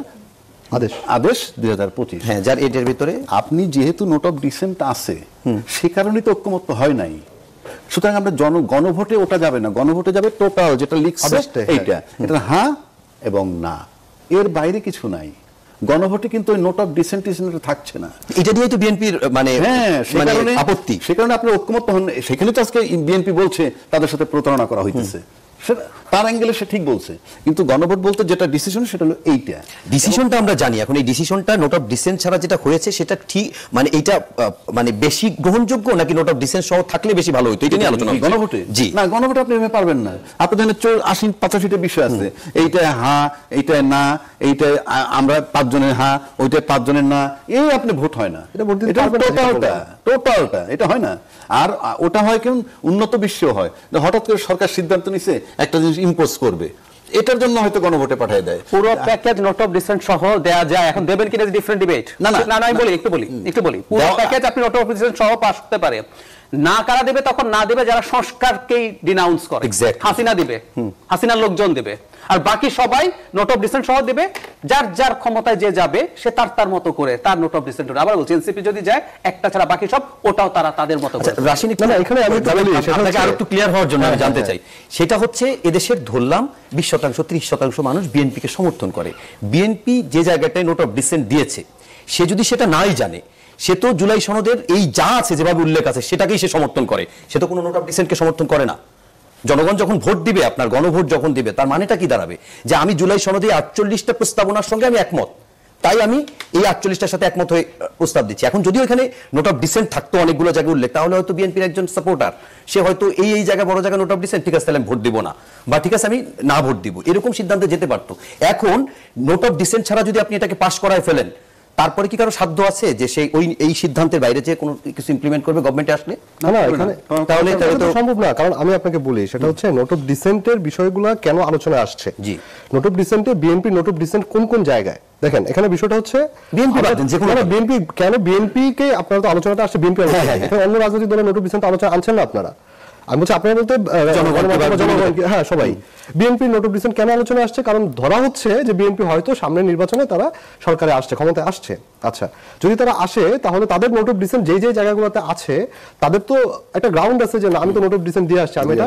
আদেশ 2025। হ্যাঁ, যার এটার ভিতরে আপনি যেহেতু নোট অফ ডিসেন্ট আছে সে কারণেই তো ঐক্যমত্য হয় নাই। সুতরাং আমরা গণভোটে ওটা যাবে না, গণভোটে যাবে টোটাল যেটা লিখছে এইটা, এটা হ্যাঁ এবং না, এর বাইরে কিছু নাই। গণভোটে কিন্তু ওই নোট অফ ডিসেন্টেশন থাকছে না। এটা দিয়ে তো বিএনপির মানে আপত্তি, সে কারণে আপনি ঐক্যমত্য হন। সেখানে তো আজকে বিএনপি বলছে তাদের সাথে প্রতারণা করা হইতেছে, তার অ্যাঙ্গেলে সে ঠিক বলছে, কিন্তু গণভোট বলতে যেটা ডিসিশন সেটা হলো এইটা। ডিসিশনটা আমরা জানি, এখন এই ডিসিশনটা নোট অফ ডিসেন্ট ছাড়া যেটা হয়েছে সেটা ঠিক মানে এইটা মানে বেশি গ্রহণযোগ্য নাকি নোট অফ ডিসেন্ট সহ থাকলে বেশি ভালো হতো, এটা নিয়ে আলোচনা গণভোটে। জি না, গণভোটে আপনি এভাবে পারবেন না। আপনাদের 80-85টা বিষয় আছে, এইটা হ্যাঁ, এইটা না, এইটা আমরা 5 জনের হ্যাঁ, ওইটা 5 জনের না, এই আপনি ভোট হয় না, এটা টোটালটা এটা হয় না। আর ওটা হয় কেমন উন্নত বিশ্ব হয়, হঠাৎ করে সরকার সিদ্ধান্ত নিছে একটা জিনিস ইম্পোজ করবে, এটার জন্য হয়তো গণভোটে পাঠিয়ে দেয়। পুরো প্যাকেজ নোট অফ ডিসেন্ট সহ দেয়া যায়, এখন দেবেন কিনা ডিফারেন্ট ডিবেট। না আমি বলি একটু বলি পুরো প্যাকেজ আপনি নোট অফ ডিসেন্ট সহ পাস করতে পারে না। কারা দেবে? তখন না দেবে যারা সংস্কারকেই ডিনাউন্স করে, হাসিনা দিবে, হাসিনার লোকজন দেবে, আর বাকি সবাই নোট অফ ডিসেন্ট সহ দেবে। যার যার ক্ষমতায় যে যাবে সে তার মতো করে তার নোট অফ ডিসেন্ট। আবার বলছি, এনসিপি যদি যায় একটা ছাড়া বাকি সব ওটাও তারা তাদের মতো করে। রাসায়নিক এখানে আমি আপনাকে আরেকটু ক্লিয়ার হওয়ার জন্য আমি জানতে চাই, সেটা হচ্ছে এদেশের ধরলাম 20%, 30% মানুষ বিএনপিকে সমর্থন করে। বিএনপি যে জায়গাটায় নোট অফ ডিসেন্ট দিয়েছে সে যদি সেটা নাই জানে, সে তো জুলাই সনদের এই যা আছে যেভাবে উল্লেখ আছে সেটাকেই সে সমর্থন করে, সে তো কোনো নোট অফ ডিসেন্টকে সমর্থন করে না। জনগণ যখন ভোট দিবে, আপনার গণভোট যখন দিবে, তার মানেটা কি দাঁড়াবে? যে আমি জুলাই সনদে 48টা প্রস্তাবনার সঙ্গে আমি একমত, তাই আমি এই 48টার সাথে একমত হয়ে প্রস্তাব দিচ্ছি। এখন যদি ওখানে নোট অফ ডিসেন্ট থাকতো অনেকগুলো জায়গায় উল্লেখ, তাহলে হয়তো বিএনপির একজন সাপোর্টার সে হয়তো এই জায়গায় বড় জায়গায় নোট অফ ডিসেন্ট, ঠিক আছে তাহলে আমি ভোট দিব না, বা ঠিক আছে আমি না ভোট দিব, এরকম সিদ্ধান্তে যেতে পারতো। এখন নোট অফ ডিসেন্ট ছাড়া যদি আপনি এটাকে পাস করায় ফেলেন, তারপরে কি কারো সাধ্য আছে যে সেই এই সিদ্ধান্তের বাইরে যে কোনো কিছু ইমপ্লিমেন্ট করবে গভর্নমেন্টে আসলে? না, তাহলে তো সম্ভব না। কারণ আমি আপনাকে বলি, সেটা হচ্ছে নোট অফ ডিসেন্টের বিষয়গুলো কেন আলোচনায় আসছে। জি, নোট অফ ডিসেন্টে বিএনপি নোট অফ ডিসেন্ট কোন জায়গায় দেখেন, এখানে বিষয়টা হচ্ছে বিএনপি কেন, বিএনপি কে আপনারা তো আলোচনাটা আসছে বিএনপি, অন্য রাজনৈতিক দলের নোট অফ ডিসেন্ট আলোচনা আনছেন না আপনারা। আমি বলছি আপনারা বলতে জনগণ, হ্যাঁ সবাই। বিএনপি নোট অফ ডিসেন্ট কেন আলোচনায় আসছে? কারণ ধরা হচ্ছে যে বিএনপি হয়তো সামনের নির্বাচনে তারা সরকারে আসছে, ক্ষমতায় আসছে। আচ্ছা, যদি তারা আসে তাহলে তাদের নোট অফ ডিসেন্ট যে জায়গাগুলোতে আছে তাদের তো একটা গ্রাউন্ড আছে যে না, আমি তো নোট অফ ডিসেন্ট দিয়ে আসছি, আমি এটা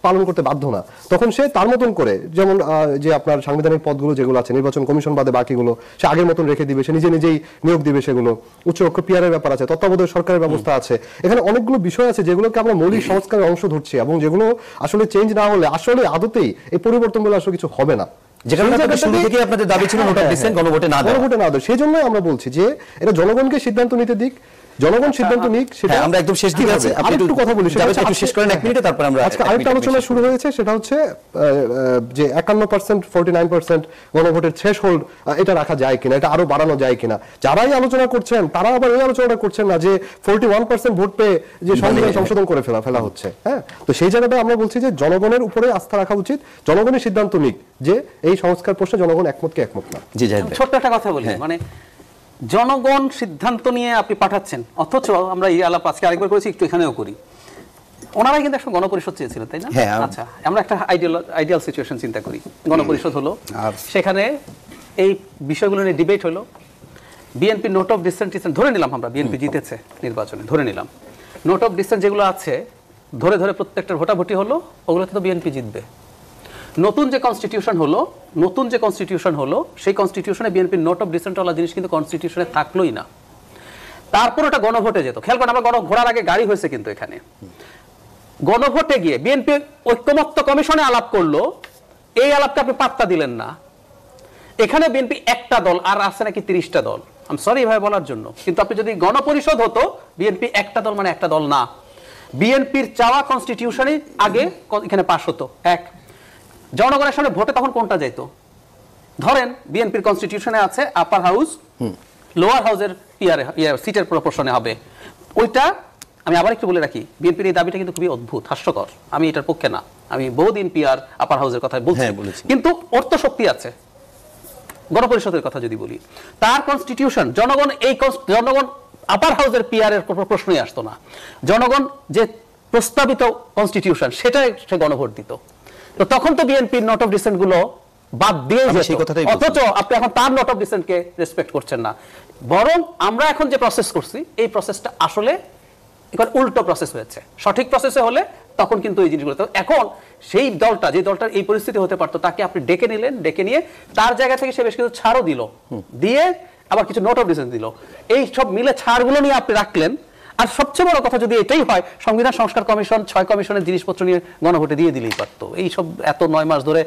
পালন করতে বাধ্য না। তখন সে তার মতন করে, যেমন যে আপনার সাংবিধানিক পদগুলো যেগুলো আছে নির্বাচন কমিশন বাদে বাকিগুলো সে আগের মতন রেখে দিবে, সে নিজেই নিয়োগ দিবে সেগুলো। উচ্চকক্ষ পিআরের ব্যাপার আছে, তত্ত্বাবধায়ক সরকারের ব্যবস্থা আছে, এখানে অনেকগুলো বিষয় আছে যেগুলোকে আমরা মৌলিক সংস্কারের অংশ ধরছি, এবং যেগুলো আসলে চেঞ্জ না হলে আসলে আদতেই এই পরিবর্তন বলে আসলে কিছু হবে না। আপনাদের দাবি ছিল নোট অফ ডিসেন্ট গণভোটে না দেওয়া। সেই জন্যই আমরা বলছি যে এটা জনগণকে সিদ্ধান্ত নিতে দিক, জনগণ সিদ্ধান্ত নিক। সেটা আমরা একদম শেষ দিকে আছি, আপনি একটু কথা বলি, সেটা একটু শেষ করেন 1 মিনিটে, তারপর আমরা আজকে আরেকটা আলোচনা শুরু হয়েছে, সেটা হচ্ছে যে 51% 49% গণভোটের থ্রেশহোল্ড এটা রাখা যায় কিনা, এটা আরো বাড়ানো যায় কিনা। যারাই আলোচনা করছেন তারা আবার এই আলোচনাটা করছেন না যে 41% ভোট পেয়ে যে সংবিধান সংশোধন করে ফেলা হচ্ছে। হ্যাঁ, তো সেই জায়গাটা আমরা বলছি যে জনগণের উপরে আস্থা রাখা উচিত, জনগণই সিদ্ধান্ত নিক যে এই সংস্কার প্রশ্নে জনগণ একমত না। জি, ছোট্ট একটা কথা বলি, মানে জনগণ সিদ্ধান্ত নিয়ে আপনি পাঠাচ্ছেন, অথচ আমরা এই আলাপ আজকে আরেকবার করেছি, একটু এখানেও করি। ওনারাই কিন্তু একটা গণপরিষদ চেয়েছিলেন, তাই না? আচ্ছা, আমরা একটা আইডিয়াল সিচুয়েশন চিন্তা করি, গণপরিষদ হলো, সেখানে এই বিষয়গুলো নিয়ে ডিবেট হলো, বিএনপি নোট অফ ডিসেন্ট ধরে নিলাম, আমরা বিএনপি জিতেছে নির্বাচনে, ধরে নিলাম নোট অফ ডিসেন্ট যেগুলো আছে ধরে প্রত্যেকটা ভোটাভুটি হলো, ওগুলোতে তো বিএনপি জিতবে। নতুন যে কনস্টিটিউশন হলো সেই কনস্টিটিউশনে বিএনপির নোট অফ ডিসেন্ট ওয়ালা জিনিস কিন্তু কনস্টিটিউশনে থাকলোই না। তারপর ওটা গণভোটে যেত। খেয়াল করেন, আমরা ঘোরার আগে গাড়ি হয়েছে কিন্তু এখানে গণভোটে গিয়ে বিএনপি ঐক্যমত্য কমিশনে আলাপ করলো, এই আলাপকে আপনি পাত্তা দিলেন না। এখানে বিএনপি একটা দল, আর আছে নাকি 30টা দল। আমি সরি এভাবে বলার জন্য, কিন্তু আপনি যদি গণপরিষদ হতো, বিএনপি একটা দল মানে একটা দল না। বিএনপির চাওয়া কনস্টিটিউশনই আগে এখানে পাস হতো। এক, জনগণের সামনে ভোটে তখন কোনটা যেত? ধরেন বিএনপির কনস্টিটিউশনে আছে আপার হাউস লোয়ার হাউসের সিটের প্রপোর্শনে হবে। ওইটা আমি আবার একটু বলে রাখি, বিএনপির এই দাবিটা কিন্তু খুবই অদ্ভুত, হাস্যকর। আমি এটার পক্ষে না, আমি বহুদিন পিআর আপার হাউসের কথা বলছি, কিন্তু অর্থ শক্তি আছে। গণপরিষদের কথা যদি বলি, তার কনস্টিটিউশন জনগণ আপার হাউসের পিআর এর প্রশ্নই আসতো না। জনগণ যে প্রস্তাবিত কনস্টিটিউশন সেটাই সে গণভোট দিত। তো তখন তো বিএনপির নোট অফ ডিসেন্ট গুলো বাদ দিয়ে অথচ আপনি এখন তার নোট অফ ডিসেন্টকে রেসপেক্ট করছেন না। বরং আমরা এখন যে প্রসেস করছি, এই প্রসেসটা আসলে এবার উল্টো প্রসেস হয়েছে। সঠিক প্রসেসে হলে তখন কিন্তু এই জিনিসগুলো, এখন সেই দলটা, যে দলটার এই পরিস্থিতি হতে পারতো, তাকে আপনি ডেকে নিলেন, ডেকে নিয়ে তার জায়গা থেকে সে বেশ কিছু ছাড়ও দিল, দিয়ে আবার কিছু নোট অফ ডিসেন্ট দিল। এই সব মিলে ছাড়গুলো নিয়ে আপনি রাখলেন। আর সবচেয়ে বড় কথা, যদি এটাই হয়, সংবিধান সংস্কার কমিশন 6 কমিশনের জিনিসপত্র নিয়ে গণভোটে দিয়ে দিলেই পারতো। এই সব এত 9 মাস ধরে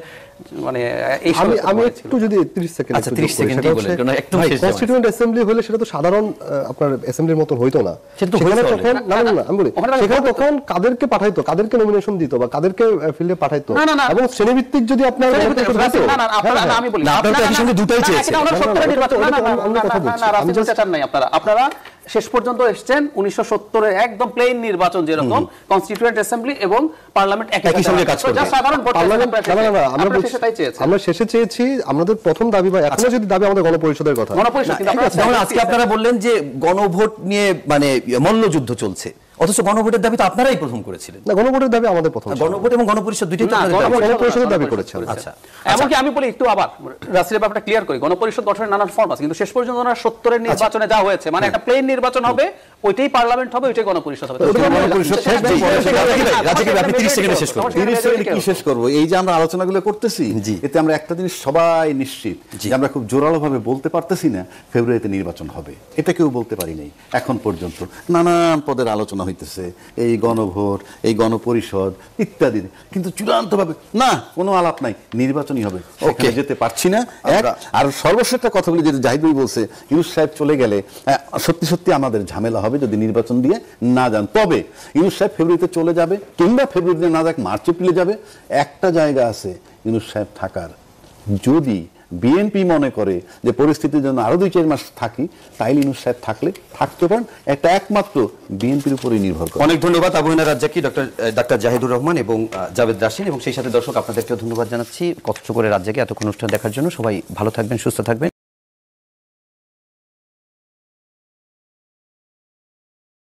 মানে এই আমি একটু যদি 30 সেকেন্ড, আচ্ছা 30 সেকেন্ড বলেন, কারণ একটু কনস্টিটিউয়েন্ট অ্যাসেম্বলি হলে সেটা তো সাধারণ আপনার অ্যাসেম্বলির মতো হইতো না। সেখানে তখন না আমি বলি, সেখানে তখন কাদেরকে পাঠাইতো, কাদেরকে নমিনেশন দিত বা কাদেরকে ফিল্ডে পাঠাইতো, এবং শ্রেণীভিত্তিক যদি আপনার আমি বলি আপনারা একই সঙ্গে দুটাই চেয়েছেন। আপনারা শেষ পর্যন্ত এসেছেন 1970 এর একদম প্লেন নির্বাচন, যেরকম কনস্টিটিউয়েন্ট অ্যাসেম্বলি এবং পার্লামেন্ট একই সঙ্গে কাজ করবে। সাধারণ ভোট আমরা শেষে চেয়েছি আমাদের প্রথম দাবি, বা এখনো যদি দাবি আমাদের গণপরিষদের কথা। গণপরিষদ আজকে আপনারা বললেন যে গণভোট নিয়ে মানে মল্লযুদ্ধ চলছে, অথচ গণভোটের দাবি তো আপনারাই প্রথম করেছিলেন। না, গণভোটের দাবি আমাদের প্রথম। গণভোট এবং গণপরিষদ দুটোই তো গণপরিষদের দাবি করেছে। আচ্ছা, এমনকি আমি বলি একটু আবার রাষ্ট্রীয় ব্যাপারটা ক্লিয়ার করি, গণপরিষদ গঠনের নানান ফর্ম আছে, কিন্তু শেষ পর্যন্ত 70 এর নির্বাচনে যা হয়েছে, মানে একটা প্লেন নির্বাচন হবে, ওইটাই পার্লামেন্ট হবে, ওইটাই গণপরিষদ হবে। কি শেষ করব? এই যে আমরা আলোচনাগুলো করতেছি, এতে আমরা একটা জিনিস সবাই নিশ্চিত যে আমরা খুব জোরালো ভাবে বলতে পারতেছি না ফেব্রুয়ারিতে নির্বাচন হবে, এটা কেউ বলতে পারি নাই এখন পর্যন্ত। নানান পদের আলোচনা হইতেছে, এই গণভোট, এই গণপরিষদ ইত্যাদি, কিন্তু চূড়ান্ত ভাবে না, কোনো আলাপ নাই, নির্বাচনই হবে। ওকে, যেতে পারছি না। আর সর্বশেষ একটা কথা বলি, যেটা জাহিদ ভাই বলছে, ইউনূস সাহেব চলে গেলে সত্যি সত্যি আমাদের ঝামেলা হবে যদি নির্বাচন দিয়ে না যান। তবে ইউনূস সাহেব ফেব্রুয়ারিতে চলে যাবে, কিংবা ফেব্রুয়ারিতে না যাক, মার্চ এপ্রিলে যাবে, একটা জায়গা আছে ইউনূস সাহেব থাকার। যদি বিএনপি মনে করে যে পরিস্থিতির জন্য আরো 2-4 মাস থাকি, তাইলে ইউনূস সাহেব থাকতে পারেন। এটা একমাত্র বিএনপির উপরেই নির্ভর করে। অনেক ধন্যবাদ আবু হেনা রাজ্জাকি, ডক্টর জাহিদুর রহমান এবং জাভেদ রাশিদ, এবং সেই সাথে দর্শক আপনাদেরকেও ধন্যবাদ জানাচ্ছি কষ্ট করে রাজ্জাকি এতক্ষণ অনুষ্ঠান দেখার জন্য। সবাই ভালো থাকবেন, সুস্থ থাকবেন।